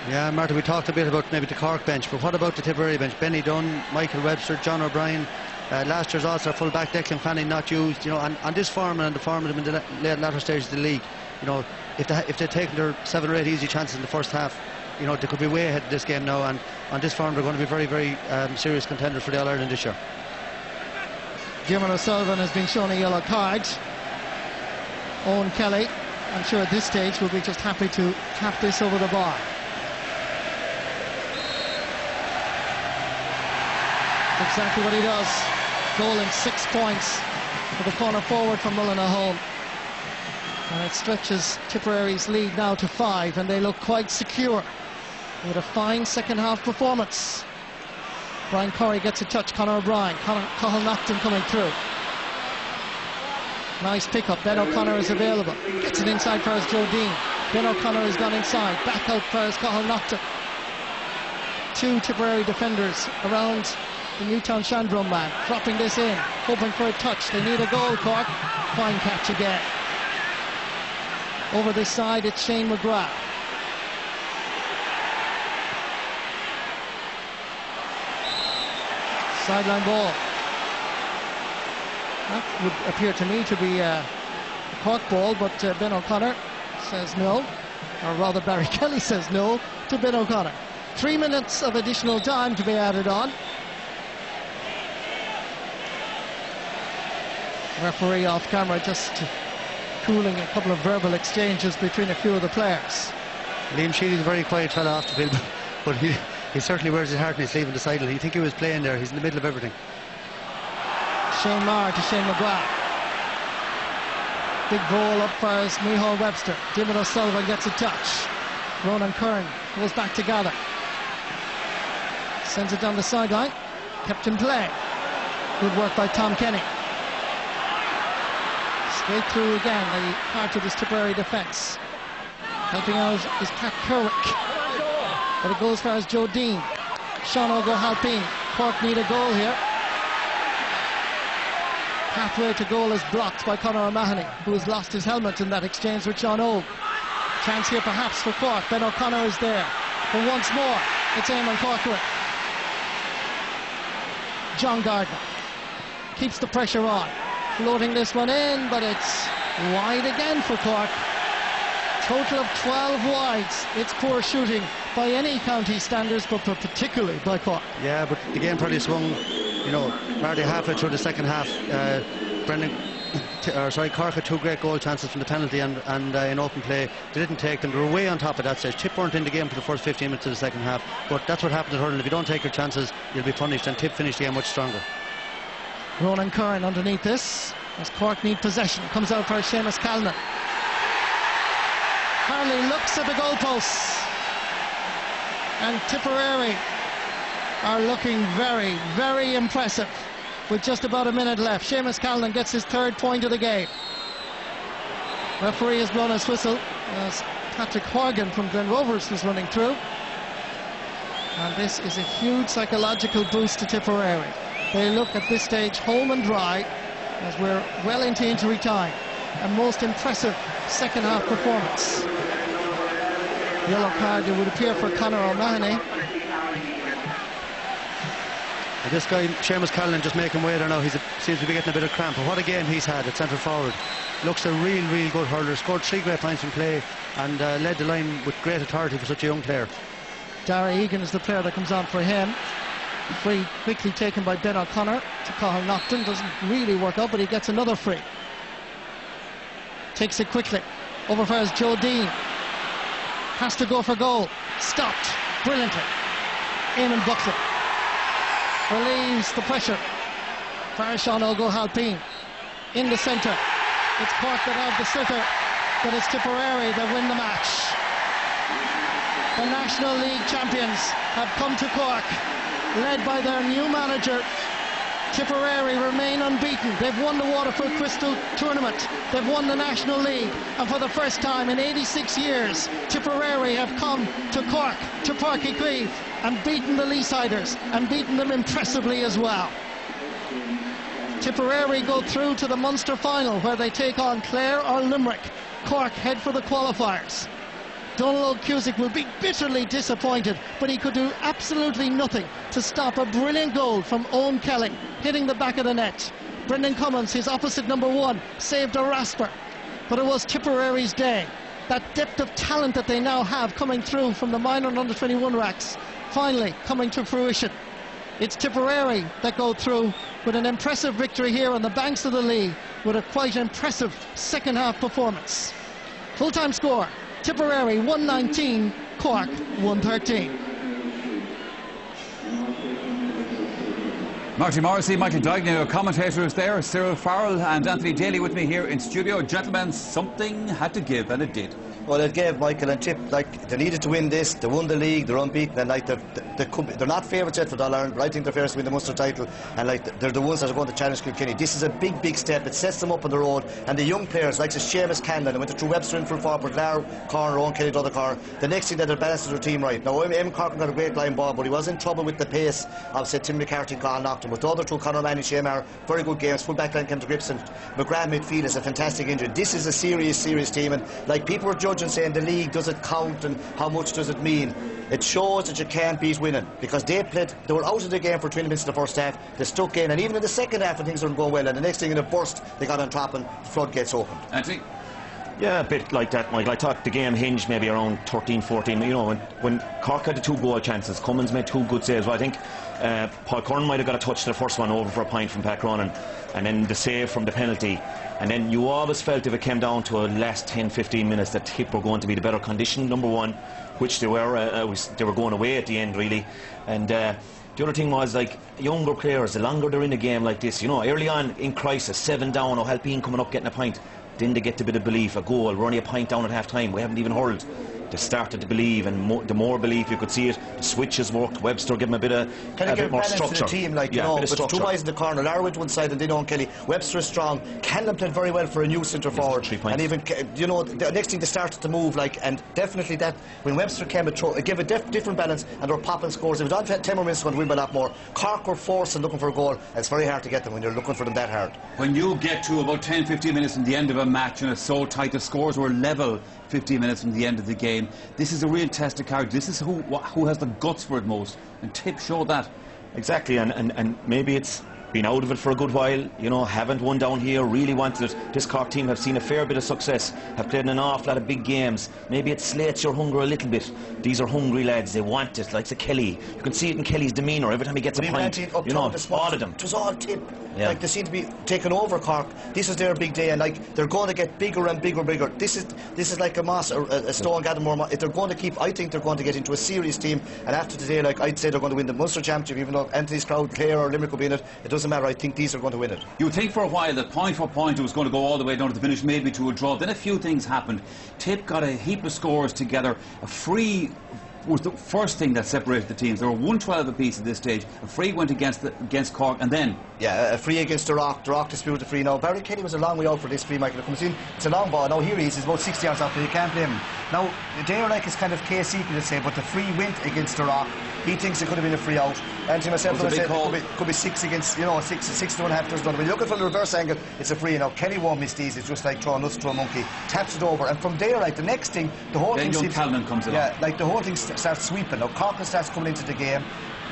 Yeah, Martin, we talked a bit about maybe the Cork bench, but what about the Tipperary bench? Benny Dunn, Michael Webster, John O'Brien, last year's All-Star full-back Declan Fanning not used, and this form and the form of them in the latter stages of the league, if they'd taken their 7 or 8 easy chances in the first half, they could be way ahead of this game now, and on this form they're going to be very, very serious contenders for the All-Ireland this year. Jim O'Sullivan has been shown a yellow card. Owen Kelly, I'm sure at this stage, will be just happy to tap this over the bar. Exactly what he does. Goal in 6 points for the corner forward from Mullinahone. And it stretches Tipperary's lead now to 5, and they look quite secure with a fine second half performance. Brian Corey gets a touch. Conor O'Brien. Cathal Naughton coming through. Nice pickup. Ben O'Connor is available. Gets it inside for his Joe Dean. Ben O'Connor has gone inside. Back out fires Cathal Nocton. 2 Tipperary defenders around the Newtown Shandrum man. Dropping this in, hoping for a touch. They need a goal, Cork. Fine catch again. Over this side, it's Shane McGrath. Sideline ball. That would appear to me to be a Cork ball, but Ben O'Connor says no, or rather Barry Kelly says no to Ben O'Connor. 3 minutes of additional time to be added on. Referee off camera just cooling a couple of verbal exchanges between a few of the players. Liam Shealy's a very quiet fella off the field, but he certainly wears his heart in his sleeve on the sideline. You think he was playing there, he's in the middle of everything. Shane Maher to Shane McGrath. Big ball up fires Micheál Webster. Diarmaid O'Sullivan gets a touch. Ronan Curran goes back to gather. Sends it down the sideline. Kept in play. Good work by Tom Kenny. Straight through again, the part of this Tipperary defence. Helping out is Pat Kerwick. But it goes as far as Joe Dean. Sean O'Halpine. Cork need a goal here. Pathway to goal is blocked by Conor O'Mahony, who has lost his helmet in that exchange with Sean O. Chance here perhaps for Cork. Ben O'Connor is there. But once more, it's Eamon Corcoran. John Gardner keeps the pressure on. Floating this one in, but it's wide again for Cork. Total of 12 wides. It's poor shooting by any county standards, but particularly by Cork. Yeah, but the game probably swung, you know, Marty halfway through the second half. Cork had 2 great goal chances from the penalty and in open play. They didn't take them. They were way on top at that stage. Tipp weren't in the game for the first 15 minutes of the second half, but that's what happens at hurling. If you don't take your chances, you'll be punished, and Tipp finished the game much stronger. Ronan Curran underneath this as Cork need possession. Comes out for Seamus Callan. Harley looks at the goalposts, and Tipperary are looking very, very impressive with just about a minute left. Seamus Callan gets his 3rd point of the game. Referee has blown his whistle as Patrick Horgan from Glen Rovers was running through, and this is a huge psychological boost to Tipperary. They look at this stage home and dry as we're well into injury time. A most impressive second half performance. Yellow card, it would appear, for Conor O'Mahony. And this guy, Seamus Callan, just making way there now. He seems to be getting a bit of cramp. But what a game he's had at centre forward. Looks a real good hurler. Scored 3 great points in play and led the line with great authority for such a young player. Dara Egan is the player that comes on for him. Free quickly taken by Ben O'Connor to Cathal Nocton. Doesn't really work out, but he gets another free. Takes it quickly. Over fires Joe Dean. Has to go for goal. Stopped brilliantly. Eamon Buckley relieves the pressure. Fires Sean O'Halpine in the centre. It's Cork that have the sitter, but it's Tipperary that win the match. The National League champions have come to Cork, led by their new manager. Tipperary remain unbeaten. They've won the Waterford Crystal Tournament. They've won the National League. And for the first time in 86 years, Tipperary have come to Cork, to Páirc Uí Chaoimh, and beaten the Leesiders, and beaten them impressively as well. Tipperary go through to the Munster final, where they take on Clare or Limerick. Cork head for the qualifiers. Donald Cusick will be bitterly disappointed, but he could do absolutely nothing to stop a brilliant goal from Owen Kelly hitting the back of the net. Brendan Cummins, his opposite number 1, saved a rasper, but it was Tipperary's day. That depth of talent that they now have coming through from the minor and under-21 racks, finally coming to fruition. It's Tipperary that go through with an impressive victory here on the banks of the Lee, with a quite impressive second half performance. Full-time score: Tipperary 119, Cork 113. Marty Morrissey, Michael Digney, our commentators there, Cyril Farrell and Anthony Daly with me here in studio. Gentlemen, something had to give, and it did. Well, it gave Michael and Tipp, like, they needed to win this. They won the league, they're unbeaten, and like they're not favourites yet for All-Ireland, but I think they're favourites to win the Munster title, and like they're the ones that are going to challenge Kilkenny. This is a big step. It sets them up on the road, and the young players like Seamus Cannon, went through Webster in full forward, Lar corner, Owen Kelly the other corner. The next thing that they're balancing their team right. Now, Eamon Cork got a great line ball, but he was in trouble with the pace of, say, Tim McCarthy and Colin Naughton. But the other two, Conor Manning, Shamar, very good games. Full back line came to grips, and McGrath midfield is a fantastic injury. This is a serious team, and like people were judging, saying the league, does it count and how much does it mean? It shows that you can't beat winning, because they were out of the game for 20 minutes in the first half, they stuck in, and even in the second half when things weren't going well, and the next thing in a burst they got on top and the floodgates opened. Anthony? Yeah, a bit like that, Michael. I thought the game hinged maybe around 13-14. You know, when Cork had the 2 goal chances, Cummins made 2 good saves. Well, I think Paul Curran might have got a touch to the first one over for a point from Pat Cronin, and then the save from the penalty. And then you always felt if it came down to a last 10-15 minutes that Tipp were going to be the better condition, number one, which they were. They were going away at the end, really. And the other thing was, like, younger players, the longer they're in a game like this, you know, early on in crisis, 7 down, O'Halpine coming up getting a point, then they get a bit of belief, a goal, we're only a point down at half time, we haven't even hurled. They started to believe, and the more belief you could see it, the switches worked. Webster gave them a bit more structure. To the team, like, you know, but 2 guys in the corner, Lara went one side and then Owen Kelly. Webster is strong. Cannon played very well for a new centre forward, and even, you know, the next thing they started to move, like, and definitely that when Webster came, it gave a different balance, and they were popping scores. If it had 10 more minutes, going to win by a lot more. Cork were forcing, looking for a goal, and it's very hard to get them when you're looking for them that hard. When you get to about 10-15 minutes from the end of a match and it's so tight, the scores were level 15 minutes from the end of the game, this is a real test of character. This is who has the guts for it most, and Tipp showed that. Exactly, and maybe it's been out of it for a good while, you know, haven't won down here, really wanted it. This Cork team have seen a fair bit of success, have played in an awful lot of big games. Maybe it slates your hunger a little bit. These are hungry lads, they want it, like the Kelly. You can see it in Kelly's demeanour every time he gets a point. You know, all of them. It was all Tipp. Yeah. Like, they seem to be taking over Cork. This is their big day, and like they're going to get bigger and bigger. This is like a stone gathering more. If they're going to keep, I think they're going to get into a serious team. And after today, like, I'd say they're going to win the Munster Championship, even though Anthony's crowd, Clare or Limerick will be in it. It doesn't matter. I think these are going to win it. You would think for a while that point for point it was going to go all the way down to the finish, maybe to a draw. Then a few things happened. Tipp got a heap of scores together. A free was the first thing that separated the teams. There were 1-12 apiece at this stage. A free went against Cork, and then... Yeah, a free against the Rock. The Rock disputed the free. Now, Barry Kelly was a long way out for this free, Michael. It comes in, it's a long ball. Now, here he is. He's about 60 yards off, but you can't blame him. Now, they're like it's kind of case equal to say, but the free went against the Rock. He thinks it could have been a free out. And to myself, I said it could be 6 against, you know, 6 to 1.5 dozen done. When you look at it from the reverse angle, it's a free. Now, Kelly won't miss these. It's just like throwing nuts to a monkey. Taps it over. And from there, like, the next thing, the whole then thing... Young Calman comes along. Yeah, like, the whole thing starts sweeping. Now, Cork starts coming into the game.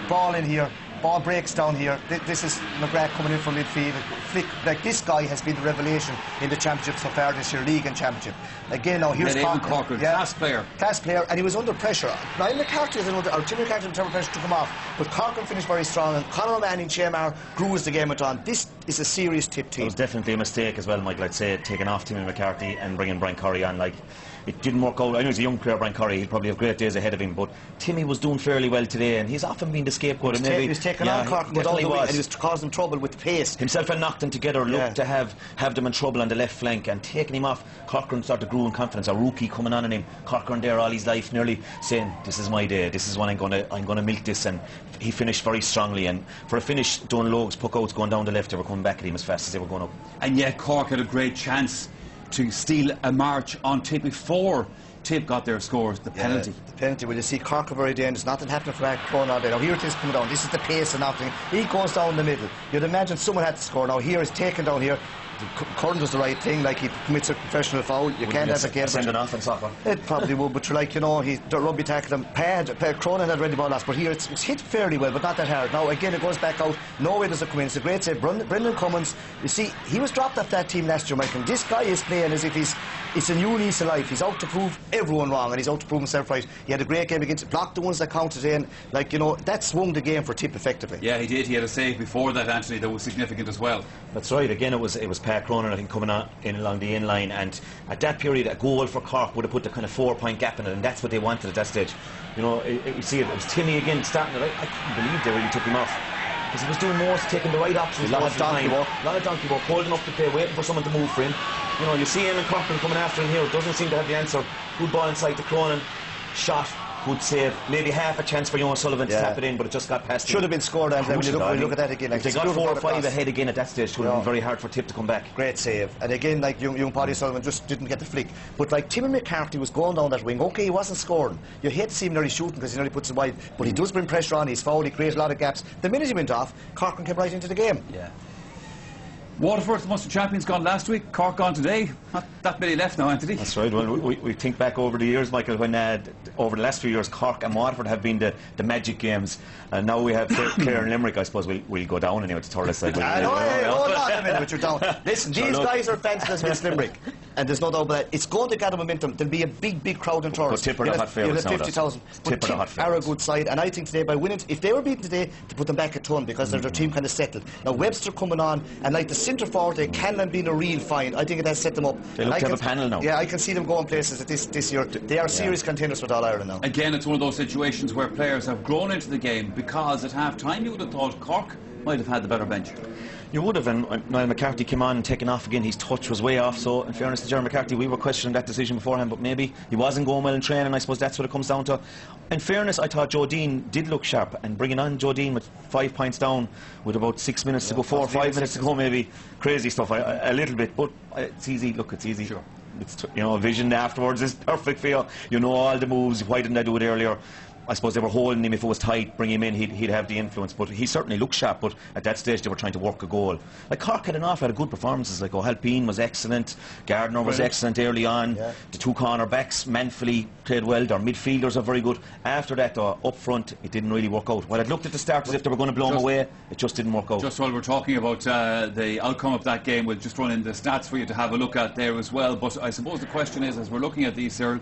Ball in here. Ball breaks down here. This is McGrath coming in from midfield. Flick, like, this guy has been the revelation in the championship so far this year, league and championship. Again, now here's Cork, class player. Class player, and he was under pressure. Niall McCarthy Tim McCarthy was under pressure to come off, but Cork finished very strong, and Conor Manning, Shamar grew as the game went on. This is a serious Tipp team. It was definitely a mistake as well, Michael, I'd say, taking off Timmy McCarthy and bringing Brian Curry on. Like, it didn't work out. I know he's a young player, Brian Curry, he'll probably have great days ahead of him, but Timmy was doing fairly well today, and he's often been the scapegoat. He was taking on Cork without the way, and he was causing trouble with the pace. Himself and Naughton together looked to have them in trouble on the left flank, and taking him off, Corcoran started growing confidence. A rookie coming on him, Corcoran there all his life, nearly saying, "This is my day. This is when I'm going to milk this." And he finished very strongly. And for a finish, Don Logue's puck outs going down the left, they were coming back at him as fast as they were going up. And yet Cork had a great chance to steal a march on Tipp before Tipp got their scores. The penalty. The penalty. Well, you see, Cork are very dangerous. Nothing happening for that corner all day. Now, here it is coming down. This is the pace and nothing. He goes down the middle. You'd imagine someone had to score. Now, here is taken down here. Curran does the right thing, like, he commits a professional foul. You can't have a game. Send it off in soccer. It probably would, but you're like, you know, the rugby tackled him. Cronin had ready ball last, but here it's hit fairly well, but not that hard. Now, again, it goes back out. No way does it come in. It's a great save. Brendan Cummins, you see, he was dropped off that team last year, Michael. This guy is playing as if it's a new lease of life. He's out to prove everyone wrong, and he's out to prove himself right. He had a great game against, blocked the ones that counted in. Like, you know, that swung the game for Tipp effectively. Yeah, he did. He had a save before that, Anthony, that was significant as well. That's right. Again, it was Pat Cronin, I think, coming in along the in line, and at that period, a goal for Cork would have put the kind of 4-point gap in it, and that's what they wanted at that stage. You know, you see it was Timmy again starting it. I couldn't believe they really took him off. because he was doing most, taking the right options. A lot of donkey work. A lot of donkey work, holding up the play, waiting for someone to move for him. You know, you see him and Corcoran coming after him here, doesn't seem to have the answer. Good ball inside to Cronin, shot, good save. Maybe half a chance for Johan Sullivan to tap it in, but it just got past him. Should have been scored, and when you look at that again, like, if they got 4 or 5 ahead again at that stage, it would have been very hard for Tipp to come back. Great save. And again, like young Paddy Sullivan just didn't get the flick. But like Timmy McCarthy was going down that wing. Okay, he wasn't scoring. You hate to see him nearly shooting because he nearly puts it wide. But he does bring pressure on. He's fouled. He creates a lot of gaps. The minute he went off, Corcoran came right into the game. Yeah. Waterford, the Munster champions, gone last week. Cork gone today. Not that many left now, Anthony. That's right. Well, we think back over the years, Michael, when over the last few years, Cork and Waterford have been the magic games. And now we have Clare and Limerick. I suppose we'll go down anyway to third side. Hold on a minute, you're down. Listen, these guys are fences against Limerick. And there's no doubt about that. It's going to gather momentum. There'll be a big crowd in Torres. But Tipper are the hot favourites now. 50,000. But Tipp are a good side. And I think today, by winning, if they were beaten today, to put them back a ton because their team kind of settled. Now, Webster coming on, and like the centre forward, Canlan being a real find. I think it has set them up. They look to have a panel now. Yeah, I can see them going places this year. They are serious contenders for All Ireland now. Again, it's one of those situations where players have grown into the game because at half-time you would have thought Cork might have had the better bench. You would have, and Niall McCarthy came on and taken off again. His touch was way off, so in fairness to Jerry McCarthy, we were questioning that decision beforehand, but maybe he wasn't going well in training. I suppose that's what it comes down to. In fairness, I thought Joe Dean did look sharp, and bringing on Joe Dean with 5 points down with about 6 minutes to go, 4 or 5 minutes to go, maybe crazy stuff, a little bit, but it's easy. Look, it's easy. Sure. It's, you know, vision afterwards is perfect for you. You know all the moves. Why didn't I do it earlier? I suppose they were holding him. If it was tight, bring him in, he'd have the influence. But he certainly looked sharp, but at that stage they were trying to work a goal. Like Cork had an awful lot of good performances. Like O'Halpine was excellent, Gardner was excellent early on, the 2 cornerbacks manfully played well, their midfielders are very good. After that, though, up front, it didn't really work out. Well, it looked at the start as if they were going to blow them away. It just didn't work out. Just while we're talking about the outcome of that game, we'll just run in the stats for you to have a look at there as well. But I suppose the question is, as we're looking at these here,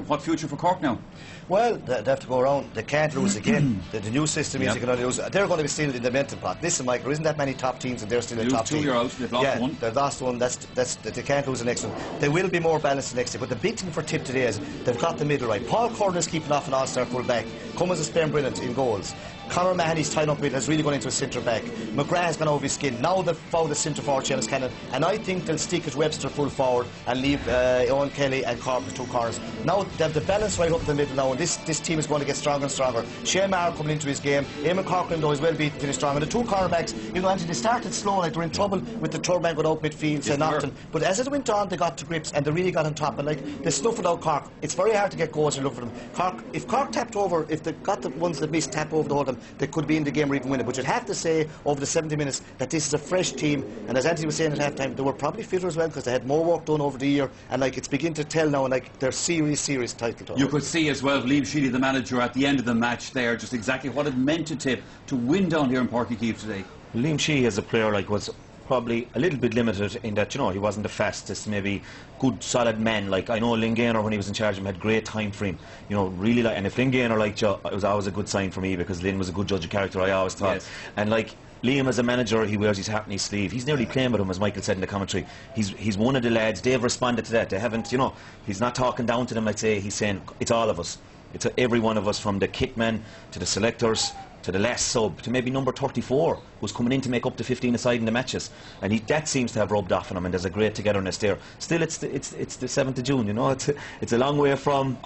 what future for Cork now? Well, they have to go around. They can't lose again. The new system means they can only lose. They're going to be still in the mental pot. Listen, Michael, there isn't that many top teams, and they're still in the top 2, you're out. They've lost 1. They've lost 1. They can't lose the next one. They will be more balanced the next day. But the big thing for Tipp today is they've got the middle right. Paul Corner is keeping off an all-star full back. Cummins is playing brilliant in goals. Conor Mahoney's tied up with has really gone into a centre back. McGrath's gone over his skin. Now they've found the centre forward, Seamus Cannon, and I think they'll stick at Webster full forward and leave Owen Kelly and Cork with 2 corners. Now they have the balance right up the middle now, and this team is going to get stronger and stronger. Shea Maher coming into his game. Eamon Corcoran, though, is well beaten, finished strong. And the 2 cornerbacks, you know, Anthony, they started slow, like they were in trouble with the third man going out midfield, St. Norton. But as it went on, they got to grips and they really got on top. And like they snuffled out Cork. It's very hard to get goals and look for them. Cork, if Cork tapped over, if they got the ones that missed tap over the whole time, they could be in the game or even win it. But you'd have to say over the 70 minutes that this is a fresh team, and as Anthony was saying at half time, they were probably fitter as well because they had more work done over the year, and like it's beginning to tell now, and like they're serious title talk. You could see as well Liam Sheedy, the manager, at the end of the match there, just exactly what it meant to Tipp to win down here in Páirc Uí Chaoimh today. Liam Sheedy as a player was probably a little bit limited in that, you know, he wasn't the fastest, maybe good solid man. Like I know Lynn Gaynor, when he was in charge of him, had great time for him, you know, really. Like, and if Lynn Gaynor liked you, it was always a good sign for me, because Lynn was a good judge of character, I always thought. Yes. And like Liam as a manager, he wears his heart on his sleeve. He's nearly playing with him, as Michael said in the commentary. He's one of the lads. They've responded to that. They haven't, you know, he's not talking down to them, let's say. He's saying it's all of us. It's every one of us, from the kitman to the selectors to the last sub to maybe number 34, who's coming in to make up to 15 aside in the matches, and that seems to have rubbed off on him, and there's a great togetherness there. Still, it's the 7th of June, you know, it's a long way from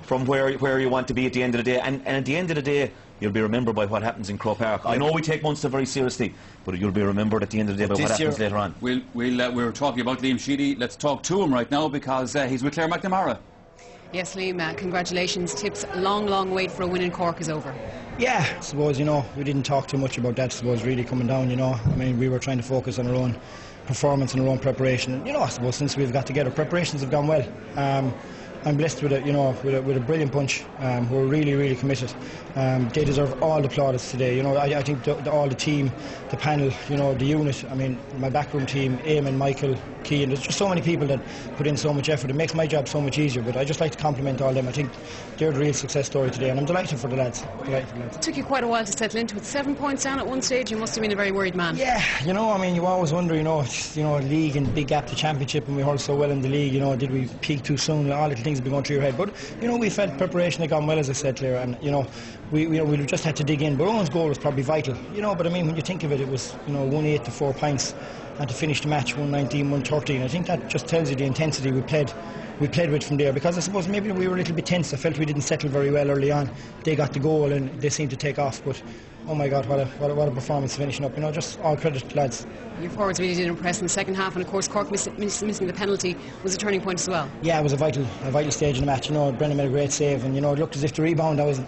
from where you want to be at the end of the day, and at the end of the day you'll be remembered by what happens in Croke Park. I know we take Munster very seriously, but you'll be remembered at the end of the day by what happens later on. We're talking about Liam Sheedy. Let's talk to him right now, because he's with Clare McNamara. Yes, Liam, congratulations. Tipp's long wait for a win in Cork is over. Yeah, I suppose, you know, we didn't talk too much about that, I suppose, really coming down, you know. I mean, we were trying to focus on our own performance and our own prepreration. You know, I suppose since we've got together, preparations have gone well. I'm blessed with it, you know, with a brilliant bunch who are really committed. They deserve all the plaudits today. You know, I think all the team, the panel, you know, the unit. I mean, my backroom team, Eamon, Michael, Keane. There's just so many people that put in so much effort. It makes my job so much easier. But I just like to compliment all them. I think they're the real success story today, and I'm delighted for the lads. It took you quite a while to settle into it. 7 points down at one stage. You must have been a very worried man. Yeah, you know, I mean, you always wonder, league and big gap to championship, and we hurled so well in the league. You know, did we peak too soon? All little things things will be going through your head. But, you know, we felt preparation had gone well, as I said, Claire, and, you know, we just had to dig in. But Owen's goal was probably vital, you know, but I mean, when you think of it, it was, you know, 1-8 to 4 points, and to finish the match 119, 130. I think that just tells you the intensity we played with from there, because I suppose maybe we were a little bit tense. I felt we didn't settle very well early on. They got the goal and they seemed to take off, but oh my God, what a performance finishing up. You know, just all credit to lads. Your forwards really did impress in the second half, and of course Cork missing the penalty was a turning point as well. Yeah, it was a vital stage in the match. You know, Brendan made a great save, and you know, it looked as if the rebound, I was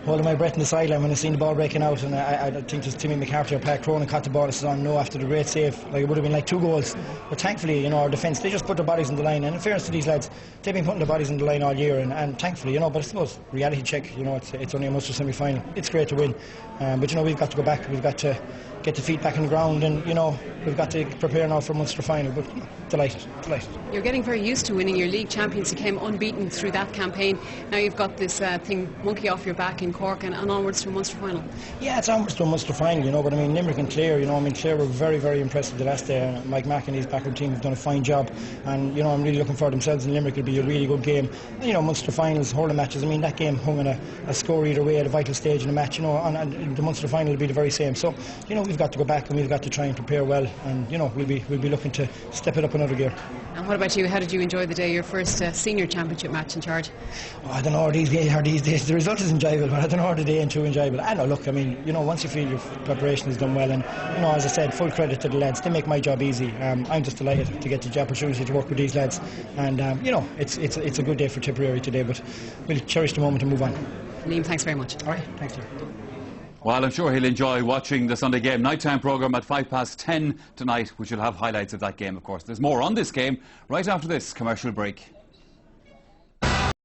holding my breath in the sideline when I seen the ball breaking out, and I think it was Timmy McCarthy or Pat Cronin caught the ball. I said, oh no, after the great save, like, it would have been like 2 goals. But thankfully, you know, our defence, they just put their bodies in the line, and in fairness to these lads, they've been putting their bodies in the line all year, and thankfully, you know, but I suppose reality check, you know, it's only a Munster semi-final. It's great to win, but you know, we've got to go back, we've got to get the feet back on the ground, and you know, we've got to prepare now for Munster final. But delighted. You're getting very used to winning your league champions. You came unbeaten through that campaign. Now you've got this thing monkey off your back in Cork, and onwards to a Munster final. Yeah, it's onwards to a Munster final, you know, but I mean, Limerick and Clare, you know, I mean, Clare were very, very impressive the last day, and Mike Mack and his backroom team have done a fine job, and you know, I'm really looking for themselves, and Limerick will be a really good game. And, you know, Munster finals, hurling matches, I mean, that game hung on a score either way at a vital stage in the match, you know, and the Munster final will be the very same. So, you know, we've got to go back and we've got to try and prepare well, and you know, we'll be looking to step it up another gear. And what about you? How did you enjoy the day, your first senior championship match in charge? Oh, I don't know, these days the result is enjoyable, but I don't know how the day ain't too enjoyable. I know, look, I mean, you know, once you feel your preparation is done well, and you know, as I said, full credit to the lads, they make my job easy. I'm just delighted to get the opportunity to work with these lads, and you know, it's a good day for Tipperary today, but we'll cherish the moment and move on. Liam, thanks very much. All right, thanks, Liam. Well, I'm sure he'll enjoy watching the Sunday game nighttime programme at 10:05 tonight, which will have highlights of that game, of course. There's more on this game right after this commercial break.